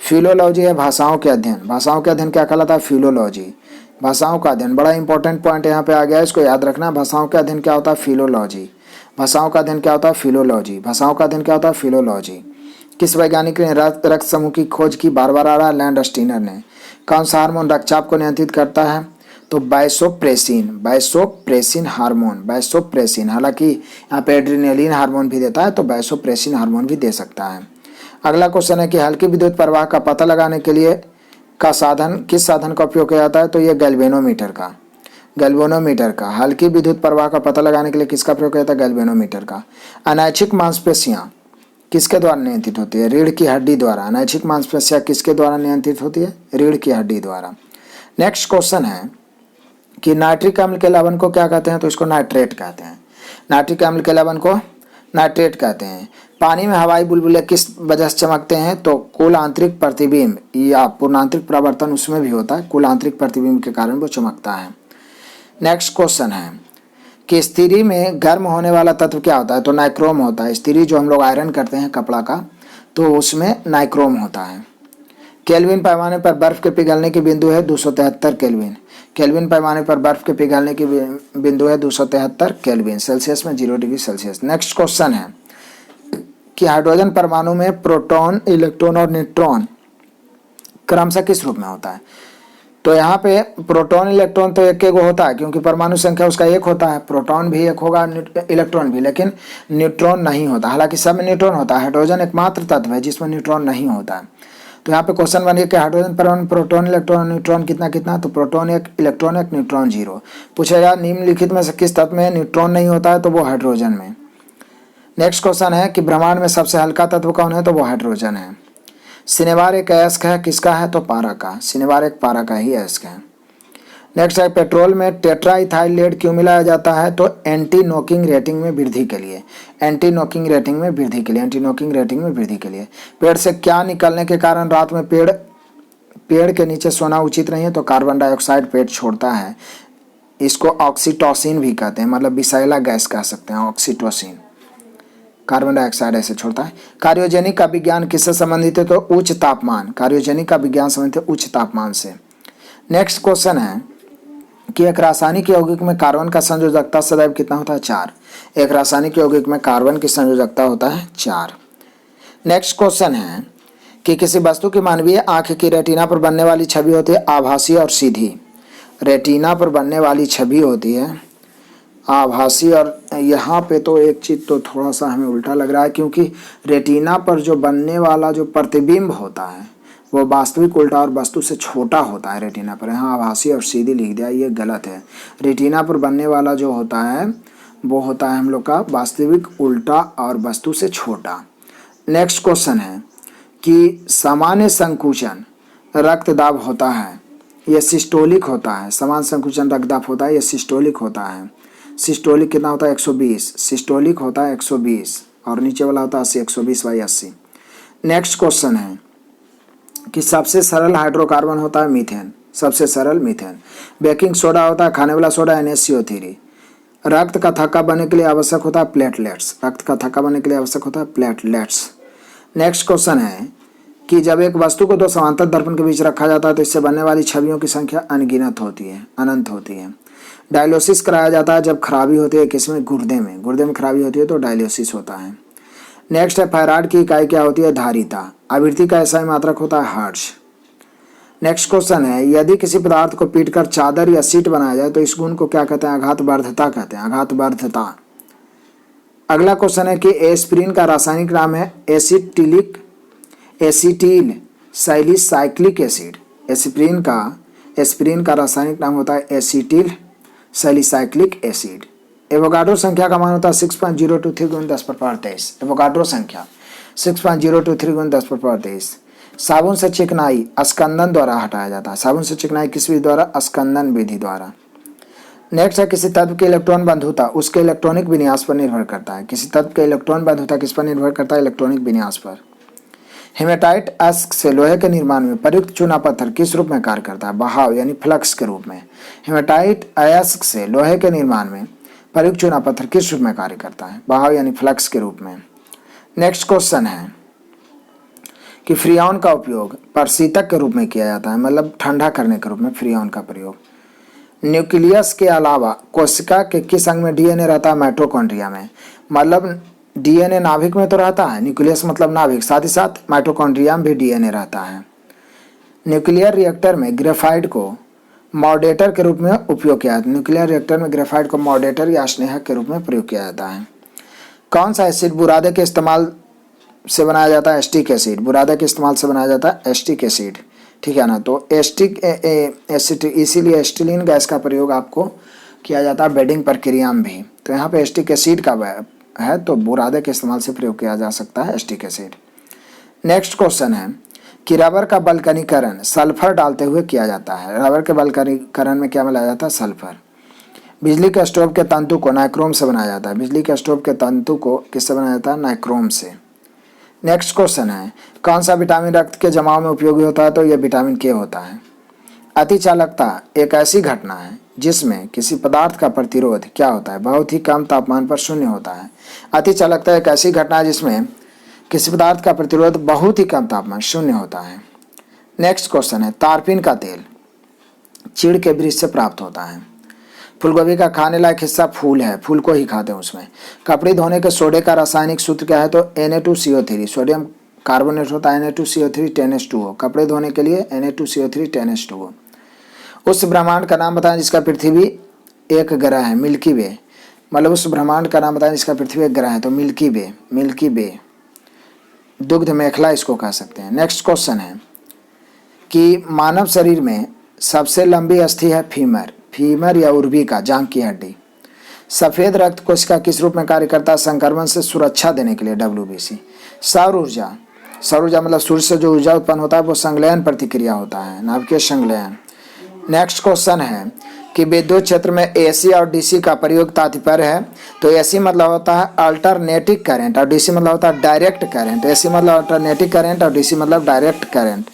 फिलोलॉजी है भाषाओं के अध्ययन। भाषाओं के अध्ययन क्या कहलाता है? फिलोलॉजी। भाषाओं का अध्ययन बड़ा इंपॉर्टेंट पॉइंट यहाँ पे आ गया है, इसको याद रखना। भाषाओं का अध्ययन क्या होता है? फिलोलॉजी। भाषाओं का अध्ययन क्या होता है? फिलोलॉजी। भाषाओं का अध्ययन क्या होता है? फिलोलॉजी। किस वैज्ञानिक ने रक्त समूह की खोज की? बारबरा लैंडस्टीनर ने। कौन सा हार्मोन रक्तचाप को नियंत्रित करता है? तो बाइसोप्रेसिन, बाइसोप्रेसिन हार्मोन, बाइसोप्रेसिन। हालांकि यहाँ पे एड्रेनलिन हार्मोन भी देता है तो बाइसोप्रेसिन हार्मोन भी दे सकता है। अगला क्वेश्चन है कि हल्की विद्युत प्रवाह का पता लगाने के लिए का साधन किस साधन का उपयोग किया जाता है? तो ये गैल्वेनोमीटर का, गैल्वेनोमीटर का। हल्की विद्युत प्रवाह का पता लगाने के लिए किसका प्रयोग किया जाता है? गैल्वेनोमीटर का। अनैच्छिक मांसपेशियाँ किसके द्वारा नियंत्रित होती है? रीढ़ की हड्डी द्वारा। अनैच्छिक मांसपेशियाँ किसके द्वारा नियंत्रित होती है? रीढ़ की हड्डी द्वारा। नेक्स्ट क्वेश्चन है कि नाइट्रिक अम्ल के लवण को क्या कहते हैं? तो इसको नाइट्रेट कहते हैं। नाइट्रिक अम्ल के लवण को नाइट्रेट कहते हैं। पानी में हवाई बुलबुले किस वजह से चमकते हैं? तो कुल आंतरिक प्रतिबिंब या पूर्णांतरिक प्रवर्तन उसमें भी होता है, कुल आंतरिक प्रतिबिंब के कारण वो चमकता है। नेक्स्ट क्वेश्चन है कि स्त्री में गर्म होने वाला तत्व क्या होता है? तो नाइक्रोम होता है। स्त्री जो हम लोग आयरन करते हैं कपड़ा का, तो उसमें नाइक्रोम होता है। केल्विन पैमाने पर बर्फ के पिघलने की बिंदु है 273 केल्विन। केल्विन पैमाने पर बर्फ के पिघलने की बिंदु है 273 केल्विन, सेल्सियस में 0 डिग्री सेल्सियस। नेक्स्ट क्वेश्चन है कि हाइड्रोजन परमाणु में प्रोटॉन, इलेक्ट्रॉन और न्यूट्रॉन क्रमशः किस रूप में होता है? तो यहाँ पे प्रोटॉन इलेक्ट्रॉन तो एक एक होता है क्योंकि परमाणु संख्या उसका एक होता है। प्रोटॉन भी एक होगा, इलेक्ट्रॉन भी, लेकिन न्यूट्रॉन नहीं होता। हालांकि सब में न्यूट्रॉन होता है, हाइड्रोजन एकमात्र तत्व है जिसमें न्यूट्रॉन नहीं होता है। तो यहाँ पे क्वेश्चन बन गया कि हाइड्रोजन परमाणु प्रोटॉन, इलेक्ट्रॉन, न्यूट्रॉन कितना कितना? तो प्रोटॉन 1, इलेक्ट्रॉन 1, न्यूट्रॉन 0। पूछेगा निम्नलिखित में से किस तत्व में न्यूट्रॉन नहीं होता है? तो वो हाइड्रोजन में। नेक्स्ट क्वेश्चन है कि ब्रह्मांड में सबसे हल्का तत्व कौन है? तो वो हाइड्रोजन है। सिनेवार एक अयस्क है, किसका है? तो पारा का। सिनेवार एक पारा का ही अयस्क है। नेक्स्ट है पेट्रोल में टेट्राइथाइल लेड क्यों मिलाया जाता है? तो एंटी नॉकिंग रेटिंग में वृद्धि के लिए। एंटी नॉकिंग रेटिंग में वृद्धि के लिए, एंटी नॉकिंग रेटिंग में वृद्धि के लिए। पेड़ से क्या निकलने के कारण रात में पेड़ के नीचे सोना उचित नहीं है? तो कार्बन डाइऑक्साइड पेड़ छोड़ता है, इसको ऑक्सीटोसिन भी कहते हैं, मतलब विषैला गैस कह सकते हैं ऑक्सीटोसिन। कार्बन डाइऑक्साइड ऐसे छोड़ता है। कार्योजेनिक का विज्ञान किससे संबंधित है? तो उच्च तापमान। कार्योजेनिक का विज्ञान संबंधित है उच्च तापमान से। नेक्स्ट क्वेश्चन है कि एक रासायनिक यौगिक में कार्बन का संयोजकता सदैव कितना होता है 4। एक रासायनिक यौगिक में कार्बन की संयोजकता होता है 4। नेक्स्ट क्वेश्चन है कि किसी वस्तु की मानवीय आंख की रेटिना पर बनने वाली छवि होती है आभासी और सीधी। रेटिना पर बनने वाली छवि होती है आभासी, और यहाँ पे तो एक चीज़ तो थोड़ा सा हमें उल्टा लग रहा है, क्योंकि रेटिना पर जो बनने वाला जो प्रतिबिंब होता है वो वास्तविक उल्टा और वस्तु से छोटा होता है रेटिना पर। यहाँ आभासी और सीधी लिख दिया, ये गलत है। रेटिना पर बनने वाला जो होता है वो होता है हम लोग का वास्तविक उल्टा और वस्तु से छोटा। नेक्स्ट क्वेश्चन है कि सामान्य संकुचन रक्तदाब होता है, ये सिस्टोलिक होता है। सामान्य संकुचन रक्तदाब होता है, ये सिस्टोलिक होता है। सिस्टोलिक कितना होता है 120, सिस्टोलिक होता है 120, और नीचे वाला होता है 80, 120/80। नेक्स्ट क्वेश्चन है कि सबसे सरल हाइड्रोकार्बन होता है मीथेन, सबसे सरल मीथेन। बेकिंग सोडा होता है खाने वाला सोडा NaCO3। रक्त का थक्का बनने के लिए आवश्यक होता है प्लेटलेट्स, रक्त का थक्का बनने के लिए आवश्यक होता है प्लेटलेट्स। नेक्स्ट क्वेश्चन है कि जब एक वस्तु को दो समांतर दर्पण के बीच रखा जाता है तो इससे बनने वाली छवियों की संख्या अनगिनत होती है, अनंत होती है। डायलिसिस कराया जाता है जब खराबी होती है किसमें, गुर्दे में। गुर्दे में खराबी होती है तो डायलिसिस होता है। नेक्स्ट है फायराइड की इकाई क्या होती है, धारिता। आवृत्ति का SI मात्रक होता है हर्ट्ज। नेक्स्ट क्वेश्चन है यदि किसी पदार्थ को पीटकर चादर या सीट बनाया जाए तो इस गुण को क्या कहते हैं, आघातवर्धता कहते हैं, आघातवर्धता। अगला क्वेश्चन है कि एस्पिरिन का रासायनिक नाम है एसिटिल सैलिसाइक्लिक एसिड। एस्पिरिन का रासायनिक नाम होता है एसिटिल सैलिसाइक्लिक एसिड। एवोगाड्रो संख्या का मान होता है 6.023 × 10⁻23। एवोगाड्रो संख्या 6.023 × 10⁻23। साबुन से चिकनाई अस्कंदन द्वारा हटाया जाता है। साबुन से चिकनाई किस विधि द्वारा, अस्कंदन विधि द्वारा। नेक्स्ट है किसी तत्व की इलेक्ट्रॉन बंधुता उसके इलेक्ट्रॉनिक विन्यास पर निर्भर करता है। किसी तत्व के इलेक्ट्रॉन बंधुता किस पर निर्भर करता है, इलेक्ट्रॉनिक विन्यास पर। हेमेटाइट अयस्क से लोहे के निर्माण में प्रयुक्त चूना पत्थर किस रूप में कार्य करता है, बहाव यानी फ्लक्स के रूप में। हेमेटाइट अयस्क से लोहे के निर्माण में प्रयुक्त चूना पत्थर किस रूप में कार्य करता है, बहाव यानी फ्लक्स के रूप में। नेक्स्ट क्वेश्चन है कि फ्रियान का उपयोग प्रशीतक के रूप में किया जाता है, मतलब ठंडा करने के रूप में फ्रियान का प्रयोग। न्यूक्लियस के अलावा कोशिका के किस अंग में DNA रहता है, माइटोकॉन्ड्रिया में। मतलब DNA नाभिक में तो रहता है, न्यूक्लियस मतलब नाभिक, साथ ही साथ माइटोकॉन्ड्रिया में भी DNA रहता है। न्यूक्लियर रिएक्टर में ग्रेफाइट को मॉडरेटर के रूप में उपयोग किया जाता है। न्यूक्लियर रिएक्टर में ग्रेफाइट को मॉडरेटर या स्नेहक के रूप में प्रयोग किया जाता है। कौन सा एसिड बुरादे के इस्तेमाल से बनाया जाता है, एस्टिक एसिड। बुरादे के इस्तेमाल से बनाया जाता है एस्टिक एसिड, ठीक है ना। तो एस्टिक एसिड, इसीलिए एस्टिलीन गैस का प्रयोग आपको किया जाता है बेडिंग प्रक्रिया में भी। तो यहाँ पे एस्टिक एसिड का है तो बुरादे के इस्तेमाल से प्रयोग किया जा सकता है एस्टिक एसिड। नेक्स्ट क्वेश्चन है कि रबर का बल्कनीकरण सल्फर डालते हुए किया जाता है। रबर के बल्कनीकरण में क्या मिलाया जाता है, सल्फर। बिजली के स्टोव के तंतु को नाइक्रोम से बनाया जाता है। बिजली के स्टोव के तंतु को किससे बनाया जाता है, नाइक्रोम से। नेक्स्ट क्वेश्चन है कौन सा विटामिन रक्त के जमाव में उपयोगी होता है, तो यह विटामिन K होता है। अतिचालकता एक ऐसी घटना है जिसमें किसी पदार्थ का प्रतिरोध क्या होता है, बहुत ही कम तापमान पर शून्य होता है। अतिचालकता एक ऐसी घटना है जिसमें किसी पदार्थ का प्रतिरोध बहुत ही कम तापमान शून्य होता है। नेक्स्ट क्वेश्चन है तारपीन का तेल चीड़ के वृक्ष से प्राप्त होता है। फूलगोभी का खाने लायक हिस्सा फूल है, फूल को ही खाते हैं उसमें। कपड़े धोने के सोडे का रासायनिक सूत्र क्या है, तो Na2CO3। सोडियम कार्बोनेट होता है Na2CO3 10H2O। कपड़े धोने के लिए Na2CO3 10H2O। उस ब्रह्मांड का नाम बताएं जिसका पृथ्वी एक ग्रह है, मिल्की वे। मतलब उस ब्रह्मांड का नाम बताएं जिसका पृथ्वी एक ग्रह है, तो मिल्की वे। दुग्ध मेखला इसको कह सकते हैं। नेक्स्ट क्वेश्चन है कि मानव शरीर में सबसे लंबी अस्थि है फीमर या उर्बिका, जांघ की हड्डी। सफेद रक्त कोशिका किस रूप में कार्य करता है, संक्रमण से सुरक्षा देने के लिए, WBC। सौर ऊर्जा मतलब सूर्य से जो ऊर्जा उत्पन्न होता है वो संलयन प्रतिक्रिया होता है, नाभिकीय संलयन। नेक्स्ट क्वेश्चन है कि विद्युत क्षेत्र में AC और DC का प्रयोग तात्पर्य है, तो AC मतलब होता है अल्टरनेटिव करंट और DC मतलब होता है डायरेक्ट करंट। AC मतलब अल्टरनेटिव करंट और DC मतलब डायरेक्ट करंट।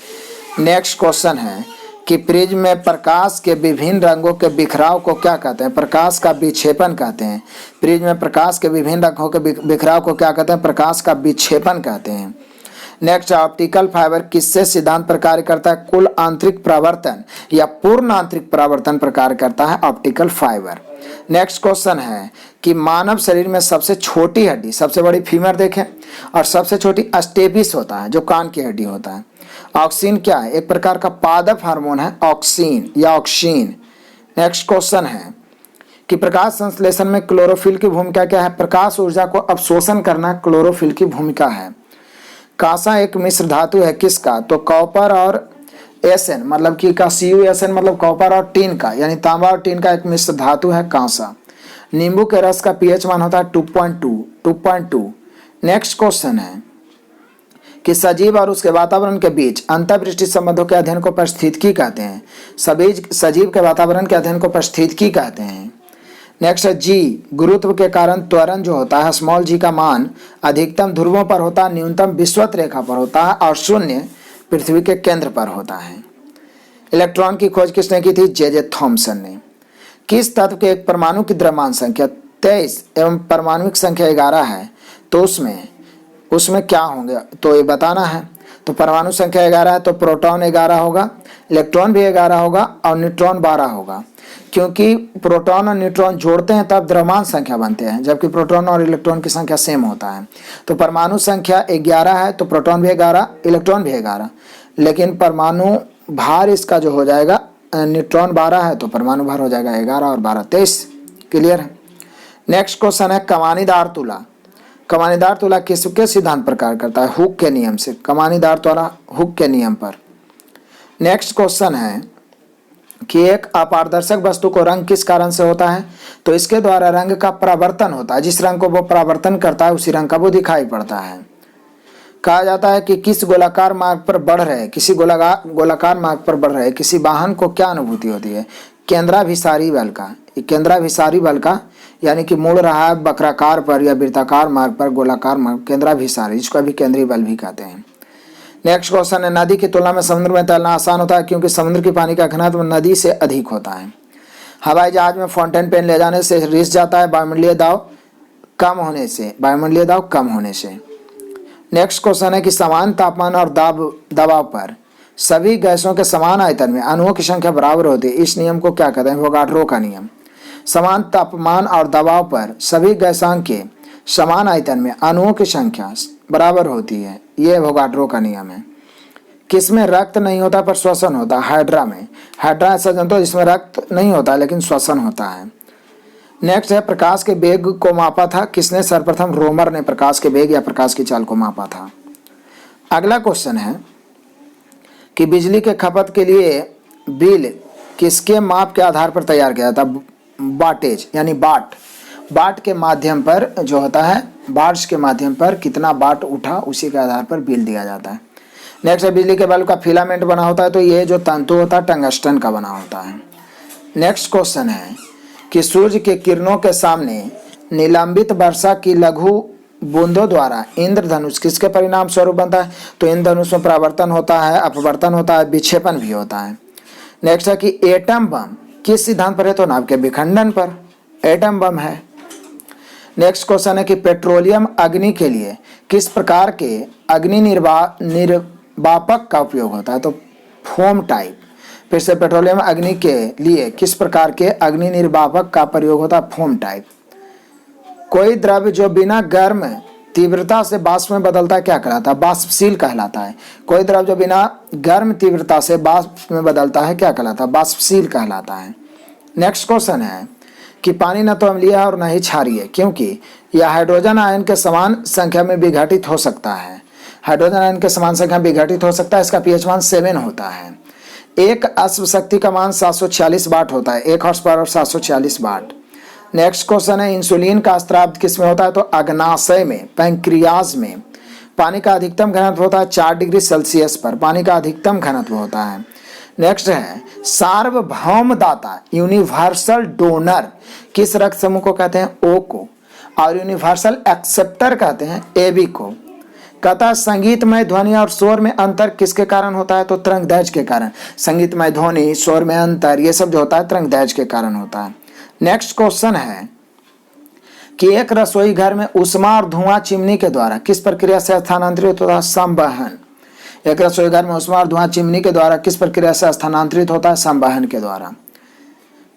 नेक्स्ट क्वेश्चन है कि प्रिज्म में प्रकाश के विभिन्न रंगों के बिखराव को क्या कहते हैं, प्रकाश का विक्षेपण कहते हैं। प्रिज्म में प्रकाश के विभिन्न रंगों के बिखराव को क्या कहते हैं, प्रकाश का विक्षेपण कहते हैं। नेक्स्ट, ऑप्टिकल फाइबर किससे सिद्धांत पर कार्य करता है? कुल आंतरिक परावर्तन या पूर्ण आंतरिक परावर्तन पर कार्य करता है ऑप्टिकल फाइबर। नेक्स्ट क्वेश्चन है कि मानव शरीर में सबसे छोटी हड्डी, सबसे बड़ी फीमर देखें, और सबसे छोटी स्टेपिस होता है जो कान की हड्डी होता है। ऑक्सीन क्या है? एक प्रकार का पादप हार्मोन है ऑक्सीन या ऑक्सीन। नेक्स्ट क्वेश्चन है कि प्रकाश संश्लेषण में क्लोरोफिल की भूमिका क्या है? प्रकाश ऊर्जा को अवशोषण करना क्लोरोफिल की भूमिका है। कांसा एक मिश्र धातु है किसका? तो कॉपर और एसएन मतलब कि का CuSN मतलब कॉपर और टीन का, यानी तांबा और टीन का एक मिश्र धातु है कांसा। नींबू के रस का pH मान होता है 2.2। नेक्स्ट क्वेश्चन है कि सजीव और उसके वातावरण के बीच अंतर्दृष्टि संबंधों के अध्ययन को पारिस्थितिकी कहते हैं। सजीव के वातावरण के अध्ययन को पारिस्थितिकी कहते हैं। नेक्स्ट है जी, गुरुत्व के कारण त्वरण जो होता है स्मॉल जी का मान अधिकतम ध्रुवों पर होता है, न्यूनतम विषुवत रेखा पर होता है और शून्य पृथ्वी के केंद्र पर होता है। इलेक्ट्रॉन की खोज किसने की थी? जे थॉमसन ने। किस तत्व के एक परमाणु की द्रव्यमान संख्या 23 एवं परमाणुक संख्या 11 है तो उसमें क्या होंगे? तो ये बताना है। तो परमाणु संख्या 11 है तो प्रोटॉन 11 होगा, इलेक्ट्रॉन भी 11 होगा और न्यूट्रॉन 12 होगा, क्योंकि प्रोटॉन और न्यूट्रॉन जोड़ते हैं तब द्रव्यमान संख्या बनते हैं, जबकि प्रोटॉन और इलेक्ट्रॉन की संख्या सेम होता है। तो परमाणु संख्या 11 है तो प्रोटॉन भी 11, इलेक्ट्रॉन भी 11, लेकिन परमाणु भार इसका जो हो जाएगा न्यूट्रॉन 12 है तो परमाणु भार हो जाएगा 11 और 12 23। क्लियर है। नेक्स्ट क्वेश्चन है कमानीदार तुला। कमानीदार तुला किसके सिद्धांत पर कार्य करता है? हुक के नियम से। कमानीदार तुला हुक के नियम पर। नेक्स्ट क्वेश्चन है कि एक अपारदर्शक वस्तु को रंग किस कारण से होता है? तो इसके द्वारा रंग का परावर्तन होता है, जिस रंग को वो परावर्तन करता है उसी रंग का वो दिखाई पड़ता है। कहा जाता है कि किस गोलाकार मार्ग पर बढ़ रहे गोलाकार मार्ग पर बढ़ रहे किसी वाहन को क्या अनुभूति होती है? केंद्राभिसारी बल का। केंद्राभिसारी बल का यानी कि मुड़ रहा है वक्राकार पर या वृत्ताकार मार्ग पर, गोलाकार मार्ग, केंद्राभिसारी, जिसको भी केंद्रीय बल भी कहते हैं। नेक्स्ट क्वेश्चन है नदी की तुलना में समुद्र में तैरना आसान होता है क्योंकि समुद्र की पानी का घनत्व नदी से अधिक होता है। हवाई जहाज में फाउंटेन पेन ले जाने से रिस जाता है वायुमंडलीय दाब कम होने से। नेक्स्ट क्वेश्चन है कि समान तापमान और दबाव पर सभी गैसों के समान आयतन में अणुओं की संख्या बराबर होती है। इस नियम को क्या कहते हैं? वोगाट्रो का नियम। समान तापमान और दबाव पर सभी गैसांक के समान आयतन में अणुओं की संख्या बराबर होती है, ये वोगाट्रो का नियम है। किसमें रक्त नहीं होता पर श्वसन होता? हाइड्रा में। हाइड्रा ऐसा जंतु है जिसमें रक्त नहीं होता लेकिन श्वसन होता है। नेक्स्ट है प्रकाश के वेग को मापा था किसने? सर्वप्रथम रोमर ने प्रकाश के वेग या प्रकाश की चाल को मापा था। अगला क्वेश्चन है कि बिजली के खपत के लिए बिल किसके माप के आधार पर तैयार किया था? वाटेज यानी बाट के माध्यम पर जो होता है, बार्स के माध्यम पर कितना बाट उठा उसी के आधार पर बिल दिया जाता है। नेक्स्ट है बिजली के बल्ब का फिलामेंट बना होता है तो ये जो तंतु होता है टंगस्टन का बना होता है। नेक्स्ट क्वेश्चन है कि सूर्य के किरणों के सामने निलंबित वर्षा की लघु बूंदों द्वारा इंद्रधनुष किसके परिणाम स्वरूप बनता है? तो इंद्रधनुष में परावर्तन होता है, अपवर्तन होता है, विक्षेपण भी होता है। नेक्स्ट है कि एटम बम किस सिद्धांत पर है? तो नाभ के विखंडन पर एटम बम है। नेक्स्ट क्वेश्चन है कि पेट्रोलियम अग्नि के लिए किस प्रकार के अग्नि निर्वापक का उपयोग होता है? तो फोम टाइप। फिर से पेट्रोलियम अग्नि के लिए किस प्रकार के अग्नि निर्वापक का प्रयोग होता है? Foam type. कोई द्रव्य जो बिना गर्म तीव्रता से वाष्प में बदलता है क्या कहलाता है? वाष्पशील कहलाता है। कोई द्रव्य जो बिना गर्म तीव्रता से वाष्प में बदलता है क्या कहलाता है? वाष्पशील कहलाता है। नेक्स्ट क्वेश्चन है कि पानी न तो अम्लीय है और न ही क्षारीय क्योंकि यह हाइड्रोजन आयन के समान संख्या में विघटित हो सकता है। हाइड्रोजन आयन के समान संख्या में विघटित हो सकता है, इसका pH मान 7 होता है। एक अश्व शक्ति का मान 746 वाट होता है, 1 हॉर्स पावर 746 वाट। नेक्स्ट क्वेश्चन है इंसुलिन का स्त्राव किस में होता है? तो अग्नाशय में, पैंक्रियाज में। पानी का अधिकतम घनत्व होता है 4 डिग्री सेल्सियस पर, पानी का अधिकतम घनत्व होता है। नेक्स्ट है सार्वभौम दाता यूनिवर्सल डोनर किस रक्त समूह को कहते हैं? ओ को। और यूनिवर्सल एक्सेप्टर कहते हैं AB को। कहता है संगीतमय ध्वनि और शोर में अंतर किसके कारण होता है? तो तरंगदैर्घ्य के कारण। संगीतमय ध्वनि, शोर में अंतर, ये सब जो होता है तरंगदैर्घ्य के कारण होता है। नेक्स्ट क्वेश्चन है कि एक रसोई घर में ऊष्मा और धुआं चिमनी के द्वारा किस प्रक्रिया से स्थानांतरित होता है? संवहन। एक रसोई घर में ऊष्मा और धुआं चिमनी के द्वारा किस प्रक्रिया से स्थानांतरित होता है? संवहन के द्वारा।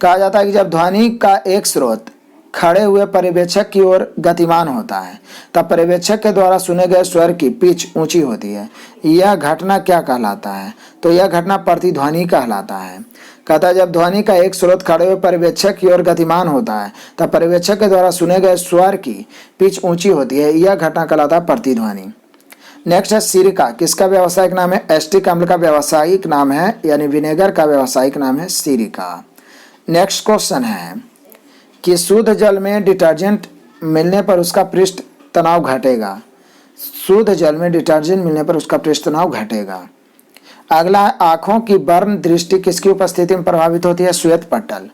कहा जाता है कि जब ध्वनि का एक स्रोत खड़े हुए पर्यवेक्षक की ओर गतिमान होता है तब पर्यवेक्षक के द्वारा सुने गए स्वर की पिच ऊंची होती है। यह घटना क्या कहलाता है? तो यह घटना प्रतिध्वनि कहलाता है। कहता है जब ध्वनि का एक स्रोत खड़े हुए पर्यवेक्षक की ओर गतिमान होता है तब पर्यवेक्षक के द्वारा सुने गए स्वर की पिच ऊंची होती है। यह घटना कहलाता है प्रतिध्वनि। नेक्स्ट है सिरका। किसका व्यावसायिक नाम है? एस्टिक अम्ल का व्यावसायिक नाम है, यानी विनेगर का व्यावसायिक नाम है सिरका। नेक्स्ट क्वेश्चन है कि शुद्ध जल में डिटर्जेंट मिलने पर उसका पृष्ठ तनाव घटेगा। शुद्ध जल में डिटर्जेंट मिलने पर उसका पृष्ठ तनाव घटेगा। अगला है आंखों की बर्न दृष्टि किसकी उपस्थिति में प्रभावित होती है? श्वेत पटल।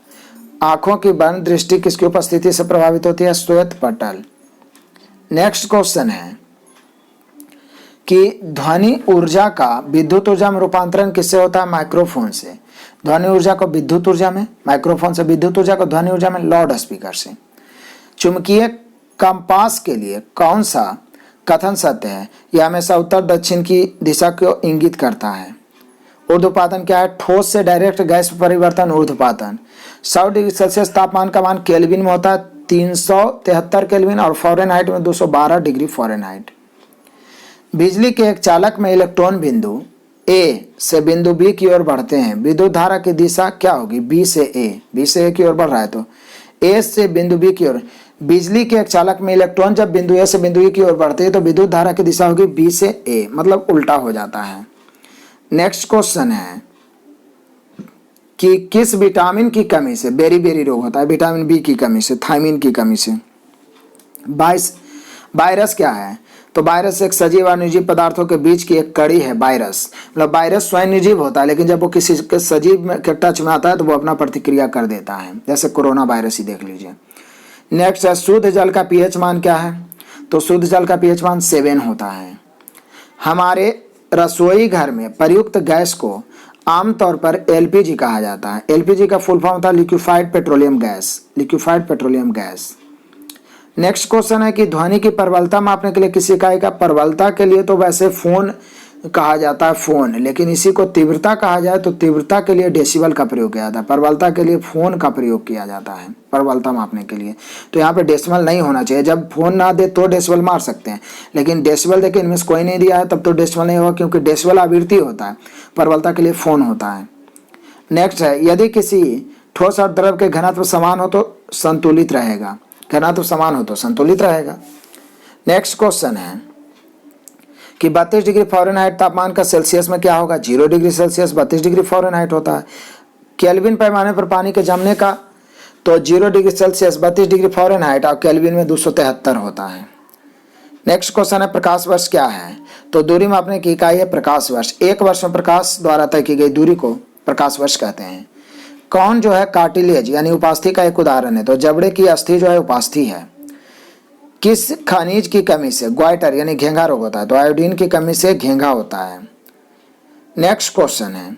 आंखों की बर्न दृष्टि किसकी उपस्थिति से प्रभावित होती है? श्वेत पटल। नेक्स्ट क्वेश्चन है कि ध्वनि ऊर्जा का विद्युत ऊर्जा में रूपांतरण किससे होता है? माइक्रोफोन से। ध्वनि ऊर्जा को विद्युत ऊर्जा में, माइक्रोफोन से विद्युत ऊर्जा को ध्वनि ऊर्जा में लाउड स्पीकर से। चुंबकीय कंपास के लिए कौन सा कथन सत्य है? यह हमेशा उत्तर दक्षिण की दिशा को इंगित करता है। ऊर्ध्वपातन क्या है? ठोस से डायरेक्ट गैस परिवर्तन ऊर्ध्वपातन। 100 डिग्री सेल्सियस तापमान का मान केल्विन में होता है 373 केल्विन और फ़ारेनहाइट में 212 डिग्री फ़ारेनहाइट। बिजली के एक चालक में इलेक्ट्रॉन बिंदु ए से बिंदु बी की ओर बढ़ते हैं। विद्युत धारा की दिशा क्या होगी? बी से ए। बी से ए की ओर बढ़ रहा है तो ए से बिंदु बी की ओर। बिजली के एक चालक में इलेक्ट्रॉन जब बिंदु ए से बिंदु ई की ओर बढ़ते हैं तो विद्युत धारा की दिशा होगी बी से ए, मतलब उल्टा हो जाता है। नेक्स्ट क्वेश्चन है कि किस विटामिन की कमी से बेरी रोग होता है? विटामिन बी की कमी से, थायमिन की कमी से। वायरस क्या है? तो वायरस एक सजीव और निर्जीव पदार्थों के बीच की एक कड़ी है। वायरस मतलब वायरस स्वयं निर्जीव होता है, लेकिन जब वो किसी के सजीव के टच में आता है तो वो अपना प्रतिक्रिया कर देता है, जैसे कोरोना वायरस ही देख लीजिए। नेक्स्ट है शुद्ध जल का पीएच मान क्या है? तो शुद्ध जल का पीएच मान 7 होता है। हमारे रसोई घर में प्रयुक्त गैस को आमतौर पर एलपीजी कहा जाता है। एलपीजी का फुल फॉर्म होता है liquefied petroleum gas. Liquefied petroleum gas. Next question है कि ध्वनि की प्रबलता मापने के लिए किस इकाई का? प्रबलता के लिए तो वैसे फोन कहा जाता है, फोन, लेकिन इसी को तीव्रता कहा जाए तो तीव्रता के लिए डेसिबल का प्रयोग किया जाता है। प्रबलता के लिए फोन का प्रयोग किया जाता है प्रबलता मापने के लिए। तो यहाँ पे डेसिबल नहीं होना चाहिए। जब फोन ना दे तो डेसिबल मार सकते हैं, लेकिन डेसिबल देखिए इनमें से कोई नहीं दिया है तब तो डेसिबल नहीं होगा, क्योंकि डेसिबल आवृत्ति होता है, प्रबलता के लिए फोन होता है। नेक्स्ट है यदि किसी ठोस और द्रव के घनत्व समान हो तो संतुलित रहेगा। घनत्व समान हो तो संतुलित रहेगा। नेक्स्ट क्वेश्चन है कि 32 डिग्री फ़ारेनहाइट तापमान का सेल्सियस में क्या होगा? 0 डिग्री सेल्सियस 32 डिग्री फ़ारेनहाइट होता है। केल्विन पैमाने पर पानी के जमने का तो 0 डिग्री सेल्सियस 32 डिग्री फ़ारेनहाइट और केल्विन में 273 होता है। नेक्स्ट क्वेश्चन है प्रकाश वर्ष क्या है? तो दूरी मापने की इकाई है प्रकाश वर्ष। एक वर्ष में प्रकाश द्वारा तय की गई दूरी को प्रकाश वर्ष कहते हैं। कौन जो है कार्टिलेज यानी उपास्थि का एक उदाहरण है? तो जबड़े की अस्थि जो है उपास्थि है। किस खनिज की कमी से ग्वाइटर यानी घेंघा रोग होता है? तो आयोडीन की कमी से घेंघा होता है। नेक्स्ट क्वेश्चन है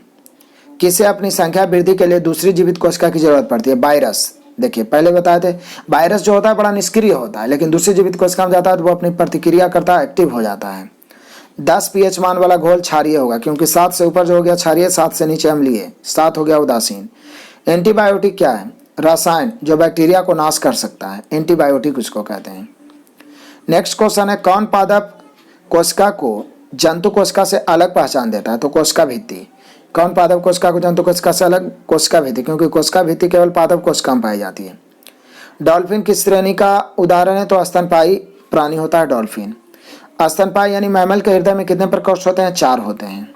किसे अपनी संख्या वृद्धि के लिए दूसरी जीवित कोशिका की जरूरत पड़ती है? वायरस। देखिए पहले बताए थे वायरस जो होता है बड़ा निष्क्रिय होता है, लेकिन दूसरी जीवित कोशिका में जाता है तो वो अपनी प्रतिक्रिया करता है, एक्टिव हो जाता है। 10 pH मान वाला घोल क्षारीय होगा, क्योंकि 7 से ऊपर जो हो गया क्षारीय, 7 से नीचे अम्लीय, 7 हो गया उदासीन। एंटीबायोटिक क्या है? रसायन जो बैक्टीरिया को नाश कर सकता है, एंटीबायोटिक उसको कहते हैं। नेक्स्ट क्वेश्चन है कौन पादप कोशिका को जंतु कोशिका से अलग पहचान देता है? तो कोशिका भित्ति। कौन पादप कोशिका को जंतु कोशिका से अलग? कोशिका भित्ति, क्योंकि कोशिका भित्ति केवल पादप कोशिका में पाई जाती है। डॉल्फिन किस श्रेणी का उदाहरण है? तो स्तनपायी प्राणी होता है डॉल्फिन। स्तनपायी यानी मैमल के हृदय में कितने प्रकोष्ठ होते हैं? 4 होते हैं।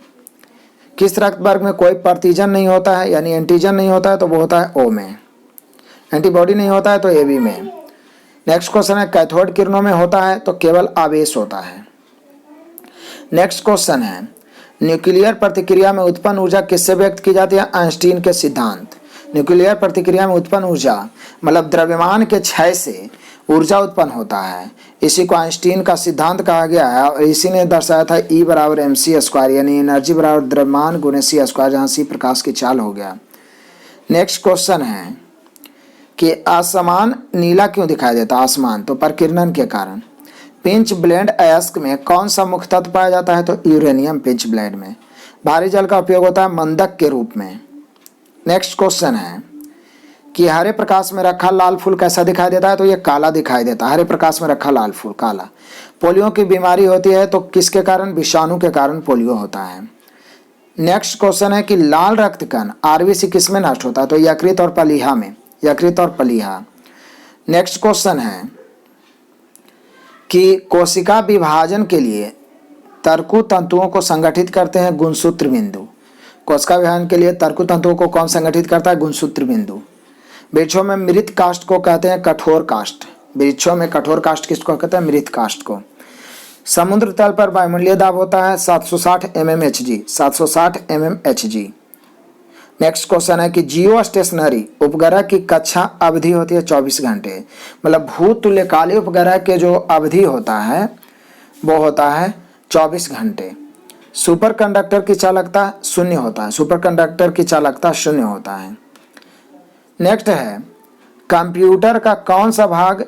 किस रक्त वर्ग में कोई प्रतिजन नहीं होता है यानी एंटीजन नहीं होता है? तो वो होता है ओ में। एंटीबॉडी नहीं होता है तो ए बी में। नेक्स्ट क्वेश्चन है कैथोड किरणों में होता है तो केवल आवेश होता है। नेक्स्ट क्वेश्चन है न्यूक्लियर प्रतिक्रिया में उत्पन्न ऊर्जा किससे व्यक्त की जाती है? आइंस्टीन के सिद्धांत। न्यूक्लियर प्रतिक्रिया में उत्पन्न ऊर्जा मतलब द्रव्यमान के क्षय से ऊर्जा उत्पन्न होता है, इसी को आइंस्टीन का सिद्धांत कहा गया है और इसी ने दर्शाया था E बराबर mc² यानी एनर्जी बराबर द्रव्यमान गुणे c², जहाँ c प्रकाश की चाल हो गया। नेक्स्ट क्वेश्चन है कि आसमान नीला क्यों दिखाई देता है? आसमान तो परकिरणन के कारण। पिंच ब्लेंड अयस्क में कौन सा मुख्य तत्व पाया जाता है? तो यूरेनियम पिंच ब्लेंड में। भारी जल का उपयोग होता है मंदक के रूप में। नेक्स्ट क्वेश्चन है कि हरे प्रकाश में रखा लाल फूल कैसा दिखाई देता है? तो ये काला दिखाई देता है। हरे प्रकाश में रखा लाल फूल काला। पोलियो की बीमारी होती है तो किसके कारण? विषाणु के कारण पोलियो होता है। नेक्स्ट क्वेश्चन है कि लाल रक्त कण आरबीसी किस में नष्ट होता है? तो यकृत और प्लीहा में। यकृत और प्लीहा। नेक्स्ट क्वेश्चन है कि कोशिका विभाजन के लिए तर्कु तंतुओं को संगठित करते हैं गुणसूत्र बिंदु। कोशिका विभाजन के लिए तर्कु तंतुओं को कौन संगठित करता है? गुणसूत्र बिंदु। वृक्षों में मृत काष्ठ को कहते हैं कठोर काष्ठ। वृक्षों में कठोर काष्ठ किसको कहते हैं? मृत काष्ठ को। समुद्र तल पर वायुमंडलीय दाब होता है 760 mmHg। 760 mmHg। नेक्स्ट क्वेश्चन है कि जियो स्टेशनरी उपग्रह की कक्षा अवधि होती है 24 घंटे। मतलब भूतुल्यकालीन उपग्रह के जो अवधि होता है वो होता है 24 घंटे। सुपर कंडक्टर की चालकता शून्य होता है। सुपर कंडक्टर की चालकता शून्य होता है। नेक्स्ट है कंप्यूटर का कौन सा भाग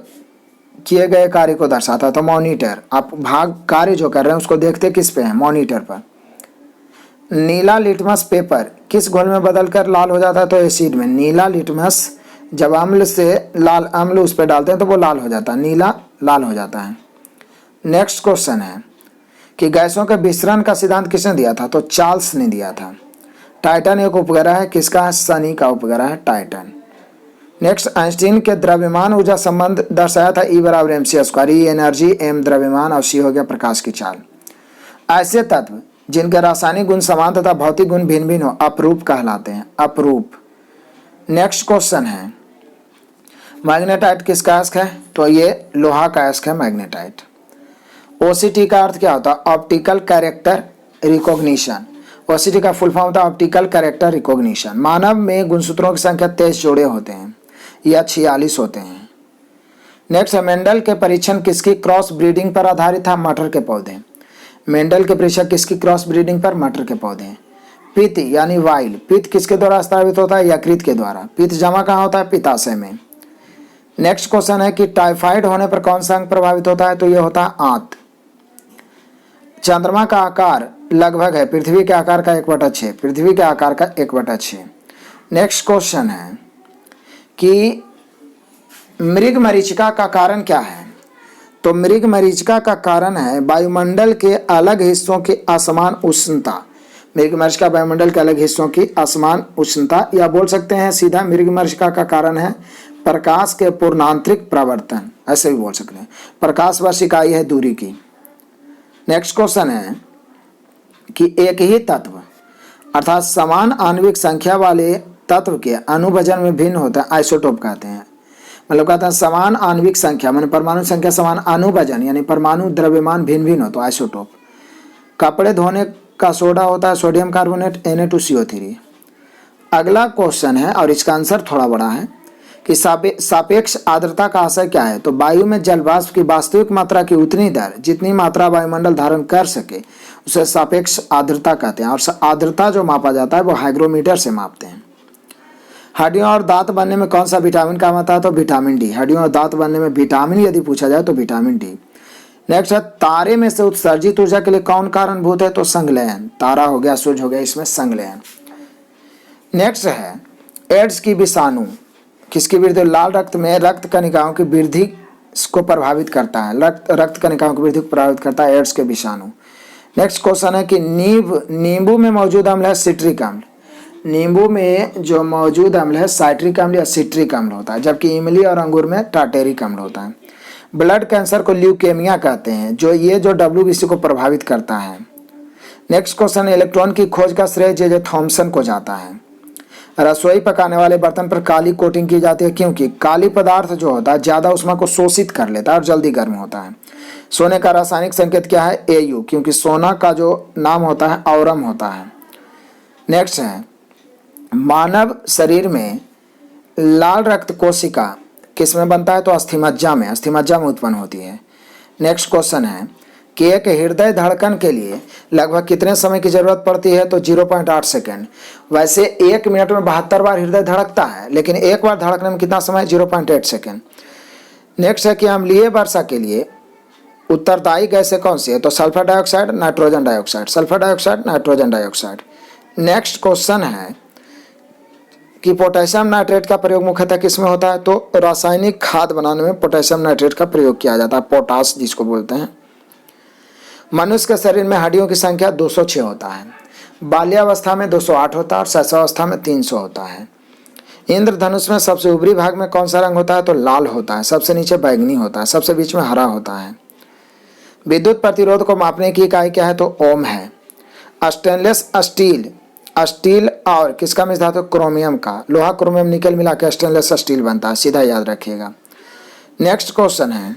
किए गए कार्य को दर्शाता है? तो मॉनिटर। आप भाग कार्य जो कर रहे हैं उसको देखते किस पे हैं? मॉनिटर पर। नीला लिटमस पेपर किस घोल में बदलकर लाल हो जाता है? तो एसिड में। नीला लिटमस जब अम्ल से लाल अम्ल उस पर डालते हैं तो वो लाल हो जाता है, नीला लाल हो जाता है। नेक्स्ट क्वेश्चन है कि गैसों के विसरण का सिद्धांत किसने दिया था? तो चार्ल्स ने दिया था। टाइटन एक उपग्रह है, किसका है? शनि का उपग्रह है टाइटन। नेक्स्ट आइंस्टीन के द्रव्यमान ऊर्जा संबंध दर्शाया था E = mc²। E energy, m द्रव्यमान और c हो गया प्रकाश की चाल। ऐसे तत्व जिनके रासायनिक गुण समान तथा भौतिक गुण भिन्न भिन्न हो अपरूप कहलाते हैं। अपरूप। नेक्स्ट क्वेश्चन है मैग्नेटाइट किसका अयस्क है? तो ये लोहा का अयस्क है मैग्नेटाइट। OCT का अर्थ क्या होता है? Optical character recognition. OCT का फुल फॉर्म होता है ऑप्टिकल कैरेक्टर रिकॉग्निशन। मानव में गुणसूत्रों की संख्या 23 जोड़े होते हैं या 46 होते हैं। नेक्स्ट है मेंडल के परीक्षण किसकी क्रॉस ब्रीडिंग पर आधारित था? मटर के पौधे। मेंडल के परीक्षण किसकी क्रॉस ब्रीडिंग पर? मटर के पौधे। पित्त यानी वाइल, पित्त किसके द्वारा स्थापित होता है? यकृत के द्वारा। पित्त जमा कहाँ होता है? पित्ताशय में। नेक्स्ट क्वेश्चन है कि टाइफाइड होने पर कौन सा अंग प्रभावित होता है? तो यह होता है आंत। चंद्रमा का आकार लगभग है पृथ्वी के आकार का 1/6। पृथ्वी के आकार का 1/6। नेक्स्ट क्वेश्चन है कि मृगमरीचिका का कारण क्या है? तो मृगमरीचिका का कारण है वायुमंडल के अलग हिस्सों की असमान उष्णता। मृगमरीचिका वायुमंडल के अलग हिस्सों की असमान उष्णता, या बोल सकते हैं सीधा मृगमरीचिका का कारण है प्रकाश के पूर्णांतरिक प्रवर्तन। ऐसे भी बोल सकते हैं। प्रकाश वर्ष इकाई है दूरी की। नेक्स्ट क्वेश्चन है कि एक ही तत्व अर्थात समान आणविक संख्या वाले तत्व के अणुवजन में भिन्न होता है आइसोटोप कहते हैं। मतलब कहते हैं समान आणविक संख्या माने परमाणु संख्या समान, अणुवजन यानी परमाणु द्रव्यमान भिन्न भिन्न हो तो आइसोटोप। कपड़े धोने का सोडा होता है सोडियम कार्बोनेट Na2CO3। अगला क्वेश्चन है और इसका आंसर थोड़ा बड़ा है कि सापेक्ष आर्द्रता का आशय क्या है? तो वायु में जल वाष्प की वास्तविक मात्रा की उतनी दर जितनी मात्रा वायुमंडल धारण कर सके उसे सापेक्ष आर्द्रता कहते हैं। और आर्द्रता जो मापा जाता है वो हाइग्रोमीटर से मापते हैं। हड्डियों और दांत बनने में कौन सा विटामिन काम आता है? तो विटामिन डी। हड्डियों और दांत बनने में विटामिन यदि पूछा जाए तो विटामिन डी। नेक्स्ट है तारे में से उत्सर्जित ऊर्जा के लिए कौन कारणभूत है? तो संलयन। तारा हो गया, सूर्य हो गया, इसमें संलयन। नेक्स्ट है एड्स की विषाणु किसकी वृद्धि? लाल रक्त में रक्त कणिकाओं की वृद्धि को प्रभावित करता है। रक्त कणिकाओं की वृद्धि को प्रभावित करता है एड्स के विषाणु। नेक्स्ट क्वेश्चन है कि नींबू में मौजूद अम्ल है सिट्रिक अम्ल। नींबू में जो मौजूद अम्ल है साइट्रिक अम्ल या सिट्रिक अम्ल होता है, जबकि इमली और अंगूर में टार्टेरिक अम्ल होता है। ब्लड कैंसर को ल्यूकेमिया कहते हैं, जो WBC को प्रभावित करता है। नेक्स्ट क्वेश्चन, इलेक्ट्रॉन की खोज का श्रेय जे थॉमसन को जाता है। रसोई पकाने वाले बर्तन पर काली कोटिंग की जाती है क्योंकि काली पदार्थ जो होता है ज्यादा ऊष्मा को शोषित कर लेता है और जल्दी गर्म होता है। सोने का रासायनिक संकेत क्या है? Au, क्योंकि सोना का जो नाम होता है औरम होता है। नेक्स्ट है मानव शरीर में लाल रक्त कोशिका किस में बनता है? तो अस्थिमज्जा में उत्पन्न होती है। नेक्स्ट क्वेश्चन है कि एक हृदय धड़कन के लिए लगभग कितने समय की जरूरत पड़ती है, तो 0.8 सेकेंड। वैसे 1 मिनट में 72 बार हृदय धड़कता है, लेकिन एक बार धड़कने में कितना समय, 0.8 सेकेंड। नेक्स्ट है कि अम्लीय वर्षा के लिए उत्तरदायी गैसें कौन सी है, तो sulphur dioxide, nitrogen dioxide, sulphur dioxide, nitrogen dioxide. Next question है कि पोटेशियम नाइट्रेट का प्रयोग मुख्यतः किसमें होता है, तो रासायनिक खाद बनाने में पोटेशियम नाइट्रेट का प्रयोग किया जाता है, पोटाश जिसको बोलते हैं। मनुष्य के शरीर में हड्डियों की संख्या 206 होता है। बाल्यावस्था में 208 होता है और शैशवावस्था में 300 होता है। इंद्रधनुष में सबसे ऊपरी भाग में कौन सा रंग होता है, तो लाल होता है। सबसे नीचे बैंगनी होता है, सबसे बीच में हरा होता है। विद्युत प्रतिरोध को मापने की इकाई क्या है, तो ओम है। स्टेनलेस स्टील, स्टील और किसका मिश्र धातु, क्रोमियम का। लोहा क्रोमियम निकल मिला के स्टेनलेस स्टील बनता है, सीधा याद रखिएगा। नेक्स्ट क्वेश्चन है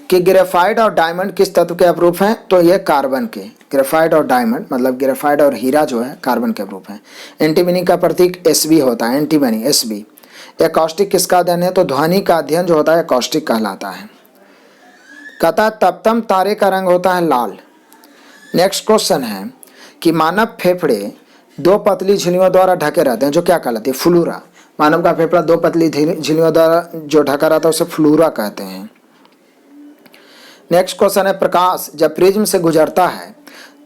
कि ग्रेफाइट और डायमंड किस तत्व के अपरूप हैं, तो ये कार्बन के। ग्रेफाइट और डायमंड मतलब ग्रेफाइट और हीरा जो है कार्बन के अपरूप हैं। एंटीमनी का प्रतीक Sb होता है, एंटीमनी Sb। एकॉस्टिक किसका अध्ययन है, तो ध्वनि का अध्ययन जो होता है एकॉस्टिक कहलाता है। कहता तप्तम तारे का रंग होता है लाल। नेक्स्ट क्वेश्चन है कि मानव फेफड़े 2 पतली झिल्लियों द्वारा ढके रहते हैं, जो क्या कहलाती है, फ्लूरा। मानव का फेफड़ा 2 पतली झिल्लियों द्वारा जो ढका रहता है उसे फ्लूरा कहते हैं। नेक्स्ट क्वेश्चन है प्रकाश जब प्रिज्म से गुजरता है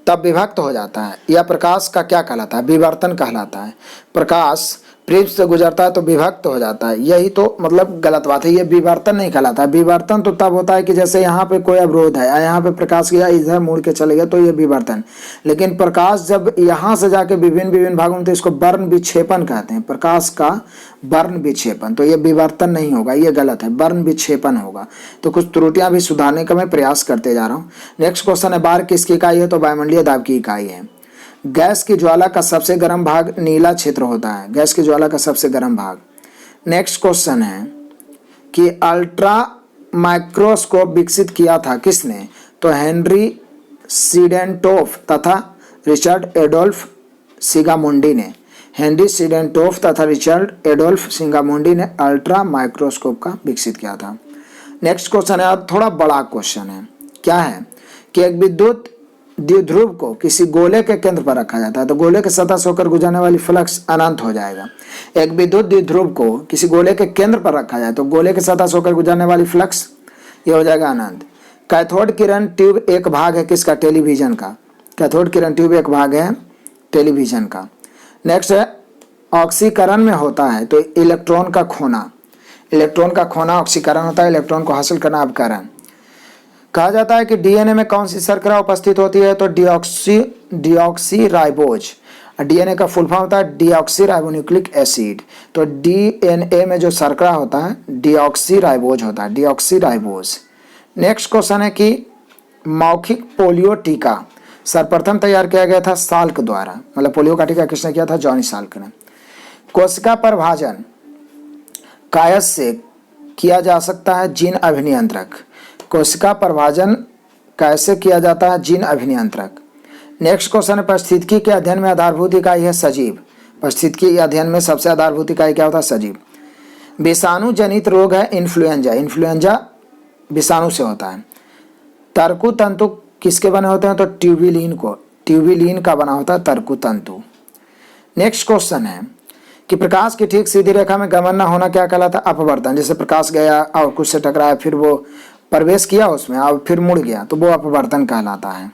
तब विभक्त हो जाता है, यह प्रकाश का क्या कहलाता है, विवर्तन कहलाता है। प्रकाश प्रिज्म से गुजरता है तो विभक्त हो जाता है, यही तो मतलब गलत बात है, ये विवर्तन नहीं कहलाता है। विवर्तन तो तब होता है कि जैसे यहाँ पे कोई अवरोध है, यहाँ पे प्रकाश गया इधर मुड़ के चले गया, तो ये विवर्तन। लेकिन प्रकाश जब यहाँ से जाके विभिन्न विभिन्न भागों में, तो इसको वर्ण विक्षेपण कहते हैं, प्रकाश का वर्ण विक्षेपन। तो ये विवर्तन नहीं होगा, ये गलत है, वर्ण विक्षेपन होगा। तो कुछ त्रुटियां भी सुधारने का मैं प्रयास करते जा रहा हूँ। नेक्स्ट क्वेश्चन है बार किसकी इकाई है, तो वायुमंडलीय दाब की इकाई है। गैस की ज्वाला का सबसे गर्म भाग नीला क्षेत्र होता है, गैस की ज्वाला का सबसे गर्म भाग। नेक्स्ट क्वेश्चन है कि अल्ट्रा माइक्रोस्कोप विकसित किया था किसने, तो हेनरी सीडेंटोफ तथा रिचर्ड एडोल्फ सिगामुंडी ने। हेनरी सीडेंटोफ तथा रिचर्ड एडोल्फ सिगामुंडी ने अल्ट्रा माइक्रोस्कोप का विकसित किया था। नेक्स्ट क्वेश्चन है थोड़ा बड़ा क्वेश्चन है, क्या है कि एक विद्युत द्विध्रुव को किसी गोले के केंद्र पर रखा जाता है, तो गोले के सतह से होकर गुजरने वाली फ्लक्स अनंत हो जाएगा। एक विद्युत द्विध्रुव को किसी गोले के केंद्र पर रखा जाए तो गोले के सतह से होकर गुजरने वाली फ्लक्स ये हो जाएगा अनंत। कैथोड किरण ट्यूब एक भाग है किसका, टेलीविजन का। कैथोड किरण ट्यूब एक भाग है टेलीविजन का। नेक्स्ट है ऑक्सीकरण में होता है तो इलेक्ट्रॉन का खोना। इलेक्ट्रॉन का खोना ऑक्सीकरण होता है, इलेक्ट्रॉन को हासिल करना अपकरण। कहा जाता है कि डीएनए में कौन सी शर्करा उपस्थित होती है, तो डीऑक्सी राइबोज। डीएनए का फुल फॉर्म होता है डीऑक्सी राइबोन्यूक्लिक एसिड। तो डीएनए में जो शर्करा होता है डीऑक्सी राइबोज होता है, डीऑक्सी राइबोज। नेक्स्ट क्वेश्चन है कि मौखिक पोलियो टीका सर्वप्रथम तैयार किया गया था साल्क द्वारा, मतलब पोलियो का टीका किसने किया था, जॉनी साल्क ने। कोशिका प्रभाजन कायस से किया जा सकता है जीन अभिनियंत्रक। कोशिका प्रभाजन कैसे किया जाता है, जीन अभिनियंत्रक। नेक्स्ट क्वेश्चन है पारिस्थितिकी के अध्ययन में आधारभूत इकाई है सजीव। पारिस्थितिकी के अध्ययन में सबसे आधारभूत इकाई क्या होता है, सजीव। विषाणु जनित रोग है इन्फ्लुएंजा। इन्फ्लुएंजा विषाणु से होता है। तर्कु तंतु किसके बने होते हैं, तो ट्यूबिलिन का बना होता है तर्कु तंतु। नेक्स्ट क्वेश्चन है कि प्रकाश की ठीक सीधी रेखा में गमन न होना क्या कहलाता है, अपवर्तन। जैसे प्रकाश गया और कुछ से टकराया, फिर वो प्रवेश किया उसमें और फिर मुड़ गया, तो वो अपवर्तन कहलाता है।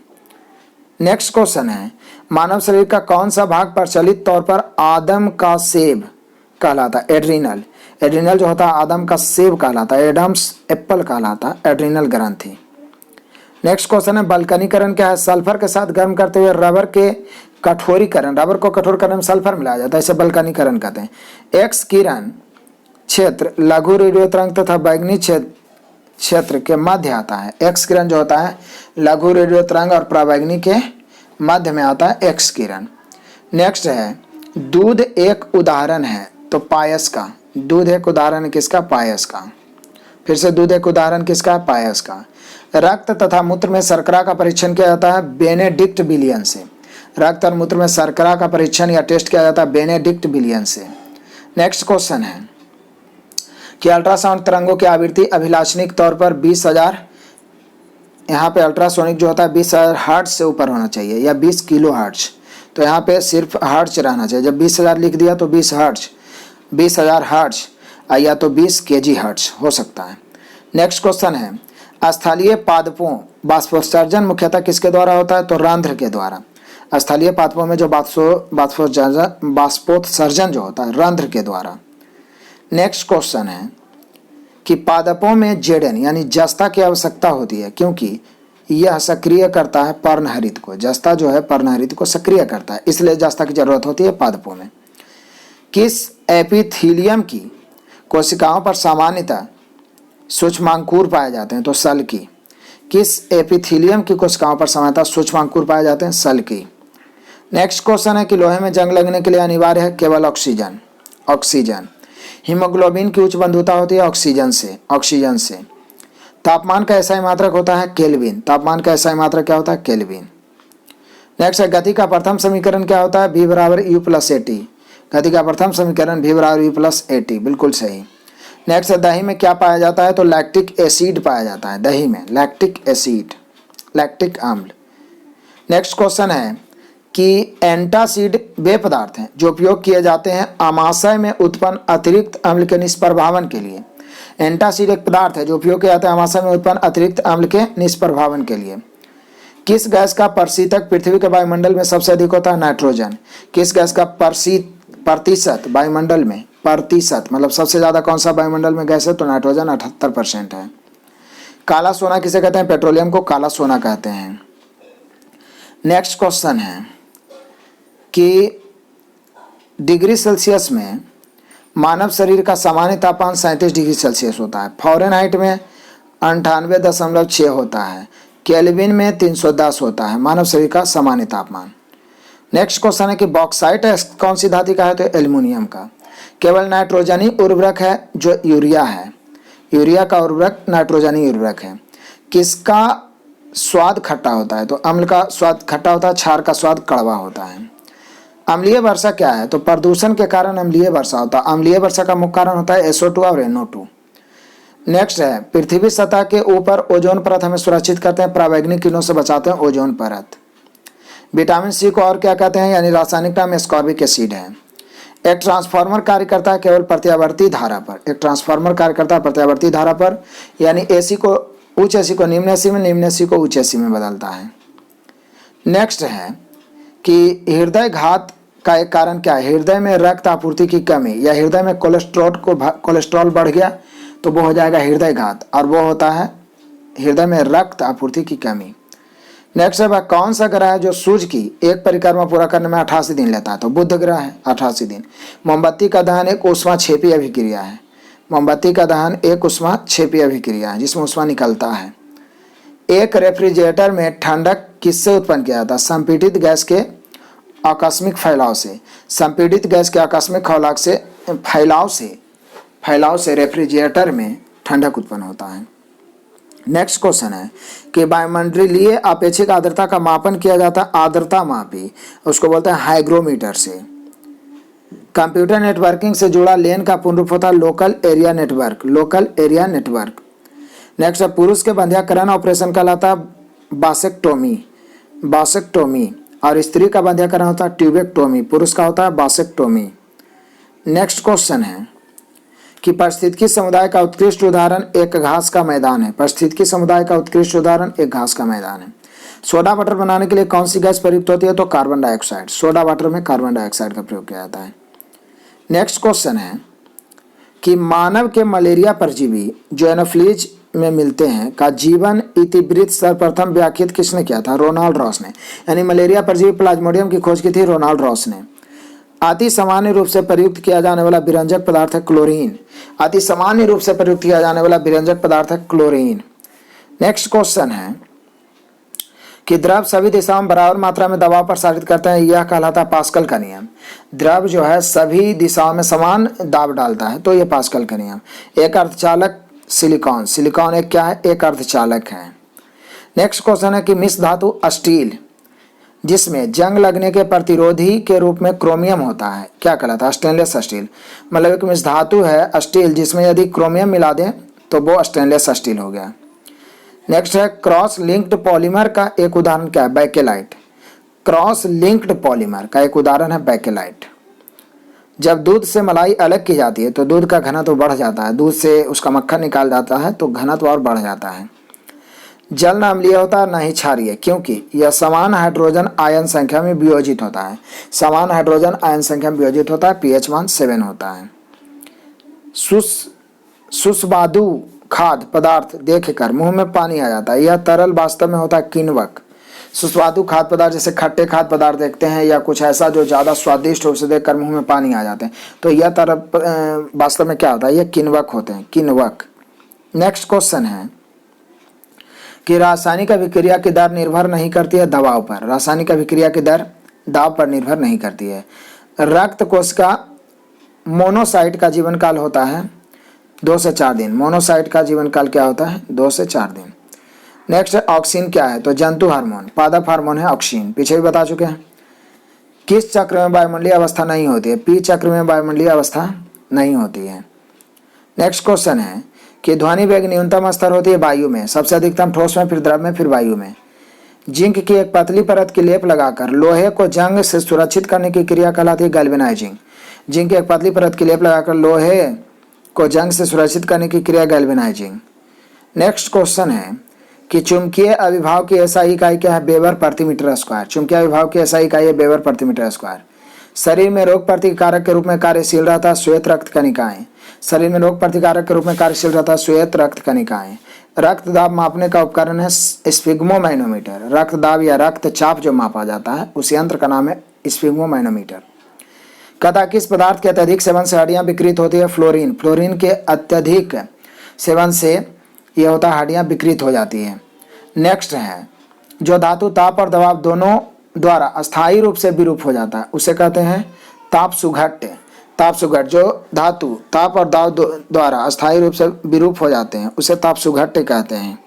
नेक्स्ट क्वेश्चन है मानव शरीर का कौन सा भाग प्रचलित तौर पर आदम का सेब कहलाता है, एड्रिनल। एड्रिनल जो होता है आदम का सेब कहलाता है, एडम्स एप्पल कहलाता है, एड्रिनल ग्रंथि। नेक्स्ट क्वेश्चन है बल्कनीकरण क्या है, सल्फर के साथ गर्म करते हुए रबर के कठोरीकरण, रबर को कठोर करने में सल्फर मिलाया जाता है, इसे बल्कनीकरण कहते हैं। एक्स किरण क्षेत्र लघु रेडियो तरंग तथा बैगनी क्षेत्र के मध्य आता है। एक्स किरण जो होता है लघु रेडियो तरंग और पराबैंगनी के मध्य में आता है एक्स किरण। नेक्स्ट है दूध एक उदाहरण है, तो पायस का। दूध एक उदाहरण है किसका, पायस का। फिर से दूध एक उदाहरण किसका, पायस का। रक्त तथा मूत्र में शर्करा का परीक्षण किया जाता है बेनेडिक्ट विलियन से। रक्त और मूत्र में शर्करा का परीक्षण या टेस्ट किया जाता है बेनेडिक्ट विलियन से। नेक्स्ट क्वेश्चन है कि अल्ट्रासाउंड तरंगों की आवृत्ति अभिलाषणिक तौर पर 20,000 यहाँ पे अल्ट्रासोनिक जो होता है 20,000 हर्ट्ज से ऊपर होना चाहिए या 20 किलो हर्ट्ज। तो यहाँ पे सिर्फ हर्ट्ज रहना चाहिए। जब 20,000 लिख दिया तो 20,000 हर्ट्ज या तो 20 केजी हर्ट्ज हो सकता है। नेक्स्ट क्वेश्चन है स्थलीय पादपों बाष्पोत्सर्जन मुख्यतः किसके द्वारा होता है? तो रंध्र के द्वारा। स्थलीय पादपों में जो बाष्पोत्सर्जन जो होता है रंध्र के द्वारा। नेक्स्ट क्वेश्चन है कि पादपों में जेडन यानी जस्ता की आवश्यकता होती है क्योंकि यह सक्रिय करता है पर्णहरित को। जस्ता जो है पर्णहरित को सक्रिय करता है, इसलिए जस्ता की जरूरत होती है पादपों में। किस एपिथीलियम की कोशिकाओं पर सामान्यतः सूक्ष्मांकुर पाए जाते हैं? तो सल की। किस एपिथीलियम की कोशिकाओं पर सामान्यतः सूक्ष्मांकुर पाए जाते हैं? सल की। नेक्स्ट क्वेश्चन है कि लोहे में जंग लगने के लिए अनिवार्य है केवल ऑक्सीजन। हीमोग्लोबिन की उच्च बंधुता होती है ऑक्सीजन से। तापमान का एसआई मात्रक होता है केल्विन। तापमान का एसआई मात्रक क्या होता है? केल्विन। नेक्स्ट है गति का प्रथम समीकरण क्या होता है? V बराबर U प्लस AT। गति का प्रथम समीकरण V बराबर U प्लस AT, बिल्कुल सही। नेक्स्ट है दही में क्या पाया जाता है? तो लैक्टिक एसिड पाया जाता है दही में, लैक्टिक अम्ल। नेक्स्ट क्वेश्चन है कि एंटासिड वे पदार्थ हैं जो उपयोग किए जाते हैं आमाशय में उत्पन्न अतिरिक्त अम्ल के निष्प्रभावन के लिए। एंटासिड एक पदार्थ है जो उपयोग किया जाता है आमाशय में उत्पन्न अतिरिक्त अम्ल के निष्प्रभावन के लिए। किस गैस का प्रतिशत पृथ्वी के वायुमंडल में सबसे अधिक होता है? नाइट्रोजन। किस गैस का प्रतिशत वायुमंडल में, प्रतिशत मतलब सबसे ज्यादा कौन सा वायुमंडल में गैस है? तो नाइट्रोजन 78% है। काला सोना किसे कहते हैं? पेट्रोलियम को काला सोना कहते हैं। नेक्स्ट क्वेश्चन है कि डिग्री सेल्सियस में मानव शरीर का सामान्य तापमान 37 डिग्री सेल्सियस होता है। फ़ारेनहाइट में 98.6 होता है। केल्विन में 310 होता है मानव शरीर का सामान्य तापमान। नेक्स्ट क्वेश्चन है कि बॉक्साइट कौन सी धातु का है? तो एल्युमिनियम का। केवल नाइट्रोजनी उर्वरक है जो यूरिया है। यूरिया का उर्वरक नाइट्रोजनी उर्वरक है। किसका स्वाद खट्टा होता है? तो अम्ल का स्वाद खट्टा होता है, क्षार का स्वाद कड़वा होता है। अम्लीय वर्षा क्या है? तो प्रदूषण के कारण अम्लीय वर्षा होता है। अम्लीय वर्षा का मुख्य कारण होता है SO2 और NO2। नेक्स्ट है पृथ्वी सतह के ऊपर ओजोन परत हमें सुरक्षित करते हैं, पराबैंगनी किरणों से बचाते हैं ओजोन परत। विटामिन सी को और क्या कहते हैं? यानी रासायनिक नाम एस्कॉर्बिक एसिड है। एक ट्रांसफार्मर कार्य करता है केवल प्रत्यावर्ती धारा पर। एक ट्रांसफार्मर कार्य करता है प्रत्यावर्ती धारा पर, यानी AC को उच्च AC को निम्न AC में, निम्न AC को उच्च AC में बदलता है। नेक्स्ट है कि हृदय घात का एक कारण क्या है? हृदय में रक्त आपूर्ति की कमी या हृदय में कोलेस्ट्रॉल बढ़ गया तो वो हो जाएगा हृदय घात, और वो होता है हृदय में रक्त आपूर्ति की कमी। नेक्स्ट है कौन सा ग्रह है जो सूर्य की एक परिक्रमा पूरा करने में 88 दिन लेता है? तो बुध ग्रह है, 88 दिन। मोमबत्ती का दहन एक ऊष्माक्षेपी अभिक्रिया है। मोमबत्ती का दहन एक ऊष्माक्षेपी अभिक्रिया है जिसमें ऊष्मा निकलता है। एक रेफ्रिजरेटर में ठंडक किससे उत्पन्न किया जाता है? संपीड़ित गैस के आकस्मिक फैलाव से। संपीड़ित गैस के आकस्मिक फैलाव से रेफ्रिजरेटर में ठंडक उत्पन्न होता है। नेक्स्ट क्वेश्चन है कि वायुमंडलीय अपेक्षित आर्द्रता का मापन किया जाता है आर्द्रता मापी, उसको बोलते हैं हाइग्रोमीटर से। कंप्यूटर नेटवर्किंग से जुड़ा लेन का पूर्ण रूप होता है लोकल एरिया नेटवर्क। नेक्स्ट है पुरुष के बंध्याकरण ऑपरेशन कहलाता है बासेक्टोमी, और स्त्री का बंध्याकरण होता है ट्यूबेक्टोमी। पुरुष का होता है बासेक्टोमी। नेक्स्ट क्वेश्चन है कि पारिस्थितिकी समुदाय का उत्कृष्ट उदाहरण एक घास का मैदान है। पारिस्थितिकी समुदाय का उत्कृष्ट उदाहरण एक घास का मैदान है। सोडा वाटर बनाने के लिए कौन सी गैस प्रयुक्त होती है? तो कार्बन डाइऑक्साइड। सोडा वाटर में कार्बन डाइऑक्साइड का प्रयोग किया जाता है। नेक्स्ट क्वेश्चन है कि मानव के मलेरिया परजीवी जो एनोफिलीज में मिलते हैं का जीवन इतिवृत्त सर्वप्रथम व्याख्यात किसने किया था? रोनाल्ड रॉस ने। यानी मलेरिया परजीवी प्लाज्मोडियम की खोज की थी रोनाल्ड रॉस ने। अति सामान्य रूप से प्रयुक्त किया जाने वाला विरंजक पदार्थ है क्लोरीन। अति सामान्य रूप से प्रयुक्त किया जाने वाला विरंजक पदार्थ है क्लोरीन। नेक्स्ट क्वेश्चन है कि द्रव सभी दिशाओं में बराबर मात्रा में दबाव प्रसारित करते हैं, यह कहलाता है पास्कल का नियम। द्रव जो है सभी दिशाओं में समान दाब डालता है, तो यह पास्कल का नियम। एक अर्धचालक सिलिकॉन एक क्या है? एक अर्धचालक है। नेक्स्ट क्वेश्चन है कि मिश्र धातु स्टील जिसमें जंग लगने के प्रतिरोधी के रूप में क्रोमियम होता है क्या कहलाता है? Stainless steel. मतलब एक मिश्र धातु है स्टील जिसमें यदि क्रोमियम मिला दें तो वो स्टेनलेस स्टील हो गया। नेक्स्ट है क्रॉस लिंक्ड पॉलीमर का एक उदाहरण क्या है? बेकेलाइट। क्रॉस लिंक्ड पॉलीमर का एक उदाहरण है बेकेलाइट। जब दूध से मलाई अलग की जाती है तो दूध का घनत्व बढ़ जाता है, दूध से उसका मक्खन निकाल जाता है तो घनत्व और बढ़ जाता है। जल न अम्लीय होता है न ही क्षारीय, क्योंकि यह समान हाइड्रोजन आयन संख्या में वियोजित होता है। समान हाइड्रोजन आयन संख्या में वियोजित होता है, पीएच मान 7 होता है। सुस्वादु खाद्य पदार्थ देखकर मुंह में पानी आ जाता है, यह तरल वास्तव में होता है किण्वक। सुस्वादु खाद्य पदार्थ जैसे खट्टे खाद्य पदार्थ देखते हैं या कुछ ऐसा जो ज़्यादा स्वादिष्ट हो उसे देखकर मुंह में पानी आ जाते हैं, तो यह तरल वास्तव में क्या होता है? यह किण्वक होते हैं, किण्वक। नेक्स्ट क्वेश्चन है कि रासायनिक अभिक्रिया की दर निर्भर नहीं करती है दबाव पर। रासायनिक अभिक्रिया की दर दाब पर निर्भर नहीं करती है। रक्त कोशिका मोनोसाइट का जीवन काल होता है 2 से 4 दिन। मोनोसाइट का जीवन काल क्या होता है? 2 से 4 दिन। नेक्स्ट ऑक्सीन क्या है? तो जंतु हार्मोन, पादप हार्मोन है ऑक्सीन, पीछे भी बता चुके हैं। किस चक्र में वायुमंडलीय अवस्था नहीं होती है? पी चक्र में वायुमंडलीय अवस्था नहीं होती है। नेक्स्ट क्वेश्चन है कि ध्वनि वेग न्यूनतम स्तर होती है वायु में, सबसे अधिकतम ठोस में, फिर द्रव में, फिर वायु में। जिंक की एक पतली परत की लेप लगाकर लोहे को जंग से सुरक्षित करने की क्रिया कहलाती है गैल्वेनाइजिंग। जिंक की एक पतली परत की लेप लगाकर लोहे को जंग से सुरक्षित करने की क्रिया गैल्वेनाइजिंग। नेक्स्ट क्वेश्चन है कि चुंबकीय अविभाव की एसआई इकाई क्या है? वेबर प्रति मीटर स्क्वायर। चुंबकीय अविभाव की एसआई इकाई है वेबर प्रति मीटर स्क्वायर। शरीर में रोग प्रतिकारक के रूप में कार्यशील रहता है श्वेत रक्त कणिकाएं। शरीर में रोग प्रतिकारक के रूप में कार्यशील रहता है श्वेत रक्त कणिकाएं। रक्त दाब मापने का उपकरण है स्फिग्मोमैनोमीटर। रक्त दाब या रक्तचाप जो मापा जाता है उस यंत्र का नाम है स्फिग्मोमैनोमीटर। कथा किस पदार्थ के अत्यधिक सेवन से हड्डियां विकृत होती है? फ्लोरीन। फ्लोरीन के अत्यधिक सेवन से यह होता है हड्डियां विकृत हो जाती है। नेक्स्ट है जो धातु ताप और दबाव दोनों द्वारा अस्थायी रूप से विरूप हो जाता है उसे कहते हैं ताप सुघट्य। ताप सुघट्य जो धातु ताप और दाब द्वारा अस्थायी रूप से विरूप हो जाते हैं उसे ताप सुघट्य कहते हैं।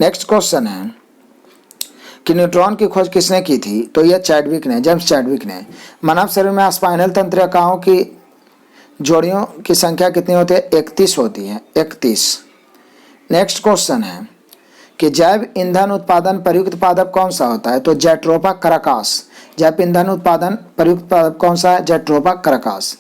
नेक्स्ट क्वेश्चन है कि न्यूट्रॉन की खोज किसने की थी? तो यह चैडविक ने, जेम्स चैडविक ने। मानव शरीर में स्पाइनल तंत्रिकाओं की जोड़ियों की संख्या कितनी होती है? 31 होती है, 31। नेक्स्ट क्वेश्चन है कि जैव ईंधन उत्पादन प्रयुक्त पादप कौन सा होता है? तो जैट्रोपा कराकास। जैव ईंधन उत्पादन प्रयुक्त पादप कौन सा है? जैट्रोपा कराकास।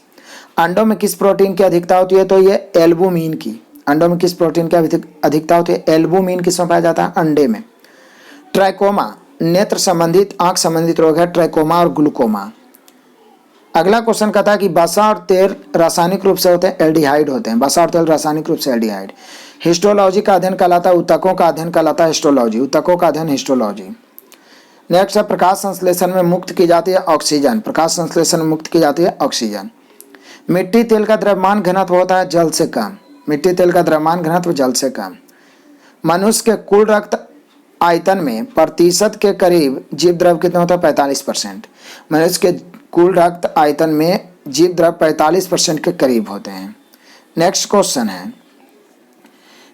अंडों में किस प्रोटीन की अधिकता होती है? तो ये एल्बुमिन की। अंडों में किस प्रोटीन की अधिकता होती है? एल्बुमिन किसमें पाया जाता है? अंडे में। ट्राइकोमा नेत्र संबंधित आंख संबंधित रोग है, ट्राइकोमा और ग्लूकोमा। अगला क्वेश्चन कहता है कि वसा और तेल रासायनिक रूप से होते हैं एल्डिहाइड होते हैं। वसा और तेल रासायनिक रूप से एल्डिहाइड। हिस्टोलॉजी का अध्ययन कहलाता है ऊतकों का अध्ययन कहलाता है हिस्टोलॉजी। ऊतकों का अध्ययन हिस्टोलॉजी। नेक्स्ट है प्रकाश संश्लेषण में मुक्त की जाती है ऑक्सीजन। प्रकाश संश्लेषण में मुक्त की जाती है ऑक्सीजन। मिट्टी तेल का द्रव्यमान घनत्व होता है जल से कम। मिट्टी तेल का द्रव्यमान घनत्व जल से कम। मनुष्य के कुल रक्त आयतन में प्रतिशत के करीब जीव द्रव कितना होता है? 45%। मनुष्य के कुल रक्त आयतन में जीव द्रव 45% के करीब होते हैं। नेक्स्ट क्वेश्चन है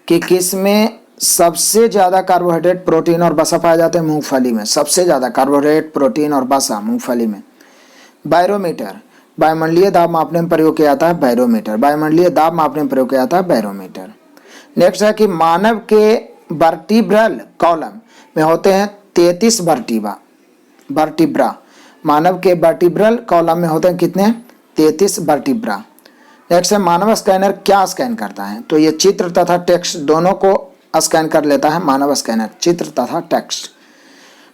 कि किसमें सबसे ज़्यादा कार्बोहाइड्रेट, प्रोटीन और वसा पाए जाते हैं? मूंगफली में। सबसे ज़्यादा कार्बोहाइड्रेट, प्रोटीन और वसा मूंगफली में। बैरोमीटर वायुमंडलीय दाब मापने में प्रयोग किया जाता है बैरोमीटर। वायुमंडलीय दाब मापने में प्रयोग किया जाता है बैरोमीटर। नेक्स्ट है कि मानव के वर्टिब्रल कॉलम में होते हैं 33 वर्टिब्रा। मानव के वर्टिब्रल कॉलम में होते हैं कितने? 33 वर्टिब्रा। नेक्स्ट है मानव स्कैनर क्या स्कैन करता है? तो ये चित्र तथा टेक्स्ट दोनों को स्कैन कर लेता है मानव स्कैनर, चित्र तथा टेक्स्ट।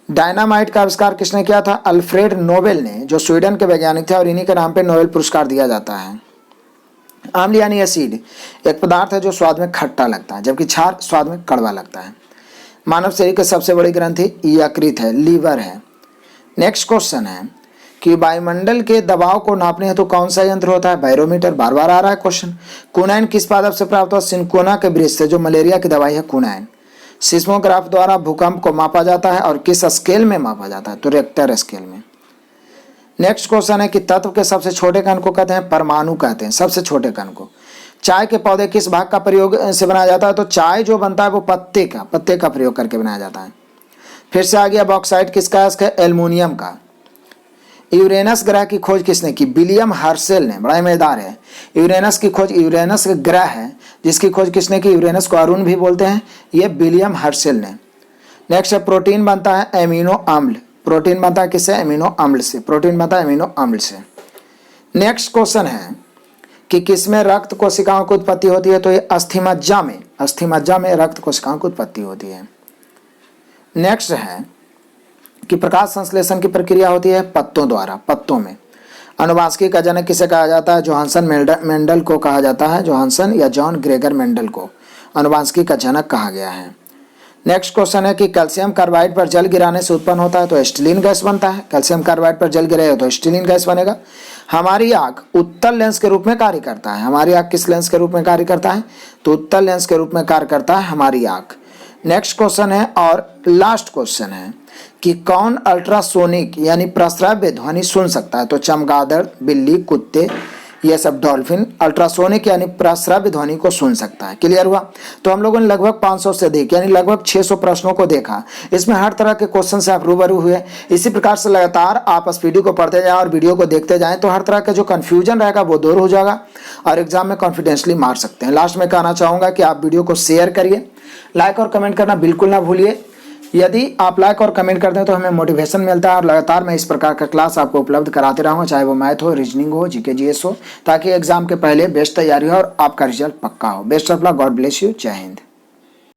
डायनामाइट का आविष्कार किसने किया था? अल्फ्रेड नोबेल ने, जो स्वीडन के वैज्ञानिक थे और इन्हीं के नाम पे नोबेल पुरस्कार दिया जाता है। अम्ल यानी एसिड एक पदार्थ है जो स्वाद में खट्टा लगता है जबकि क्षार स्वाद में कड़वा लगता है। मानव शरीर की सबसे बड़ी ग्रंथि यकृत है, लीवर है। नेक्स्ट क्वेश्चन है कि वायुमंडल के दबाव को नापने हेतु कौन सा यंत्र होता है? बैरोमीटर। बार बार आ रहा है क्वेश्चन। कुनाइन किस पादप से प्राप्त हुआ? सिनकोना के वृक्ष से, जो मलेरिया की दवाई है कुनाइन। सिस्मोग्राफ द्वारा भूकंप को मापा जाता है और किस स्केल में मापा जाता है? तो रिक्टर स्केल में। नेक्स्ट क्वेश्चन है कि तत्व के सबसे छोटे कण को कहते हैं परमाणु कहते हैं, सबसे छोटे कण को। चाय के पौधे किस भाग का प्रयोग से बनाया जाता है? तो चाय जो बनता है वो पत्ते का प्रयोग करके बनाया जाता है। फिर से आ गया बॉक्साइट किसका है? एल्युमिनियम का। यूरेनस ग्रह की खोज किसने की? विलियम हर्शेल ने। बड़ा मजेदार है। यूरेनस की खोज, यूरेनस ग्रह है जिसकी खोज किसने की? यूरेनस को अरुण भी बोलते हैं, ये विलियम हर्शेल ने। नेक्स्ट है प्रोटीन बनता है एमिनो अम्ल। प्रोटीन बनता है किससे? एमिनो अम्ल से। प्रोटीन बनता है एमिनो अम्ल से। नेक्स्ट क्वेश्चन है कि किसमें रक्त कोशिकाओं की उत्पत्ति होती है? तो ये अस्थिमज्जा में, अस्थिमज्जा में रक्त कोशिकाओं की उत्पत्ति होती है। नेक्स्ट है कि प्रकाश संश्लेषण की प्रक्रिया होती है पत्तों द्वारा, पत्तों में। अनुवांशिकी का जनक किसे कहा जाता है? जोहानसन मेंडल को कहा जाता है। जोहानसन या जॉन ग्रेगर मेंडल को अनुवांशिकी का जनक कहा गया है। नेक्स्ट क्वेश्चन है कि कैल्शियम कार्बाइड पर जल गिराने से उत्पन्न होता है तो एस्टिलीन गैस बनता है। कैल्शियम कार्बाइड पर जल गिराए तो एस्टिलीन गैस बनेगा। हमारी आँख उत्तल लेंस के रूप में कार्य करता है। हमारी आँख किस लेंस के रूप में कार्य करता है? तो उत्तल लेंस के रूप में कार्य करता है हमारी आँख। नेक्स्ट क्वेश्चन है और लास्ट क्वेश्चन है कि कौन अल्ट्रासोनिक यानी प्रस्राव्य ध्वनि सुन सकता है? तो चमगादड़, बिल्ली, कुत्ते, ये सब डॉल्फिन अल्ट्रासोनिक यानी प्रस्राव्य ध्वनि को सुन सकता है। क्लियर हुआ? तो हम लोगों ने लगभग 500 से अधिक यानी लगभग 600 प्रश्नों को देखा। इसमें हर तरह के क्वेश्चन से आप रूबरू हुए। इसी प्रकार से लगातार आप इस वीडियो को पढ़ते जाएं और वीडियो को देखते जाएं तो हर तरह का जो कन्फ्यूजन रहेगा वो दूर हो जाएगा और एग्जाम में कॉन्फिडेंसली मार सकते हैं। लास्ट में कहना चाहूँगा कि आप वीडियो को शेयर करिए, लाइक और कमेंट करना बिल्कुल ना भूलिए। यदि आप लाइक और कमेंट करते हैं तो हमें मोटिवेशन मिलता है और लगातार मैं इस प्रकार का क्लास आपको उपलब्ध कराते रहूँगा, चाहे वो मैथ हो, रीजनिंग हो, जीके जीएस हो, ताकि एग्जाम के पहले बेस्ट तैयारी हो और आपका रिजल्ट पक्का हो। Best of luck, God bless you, जय हिंद।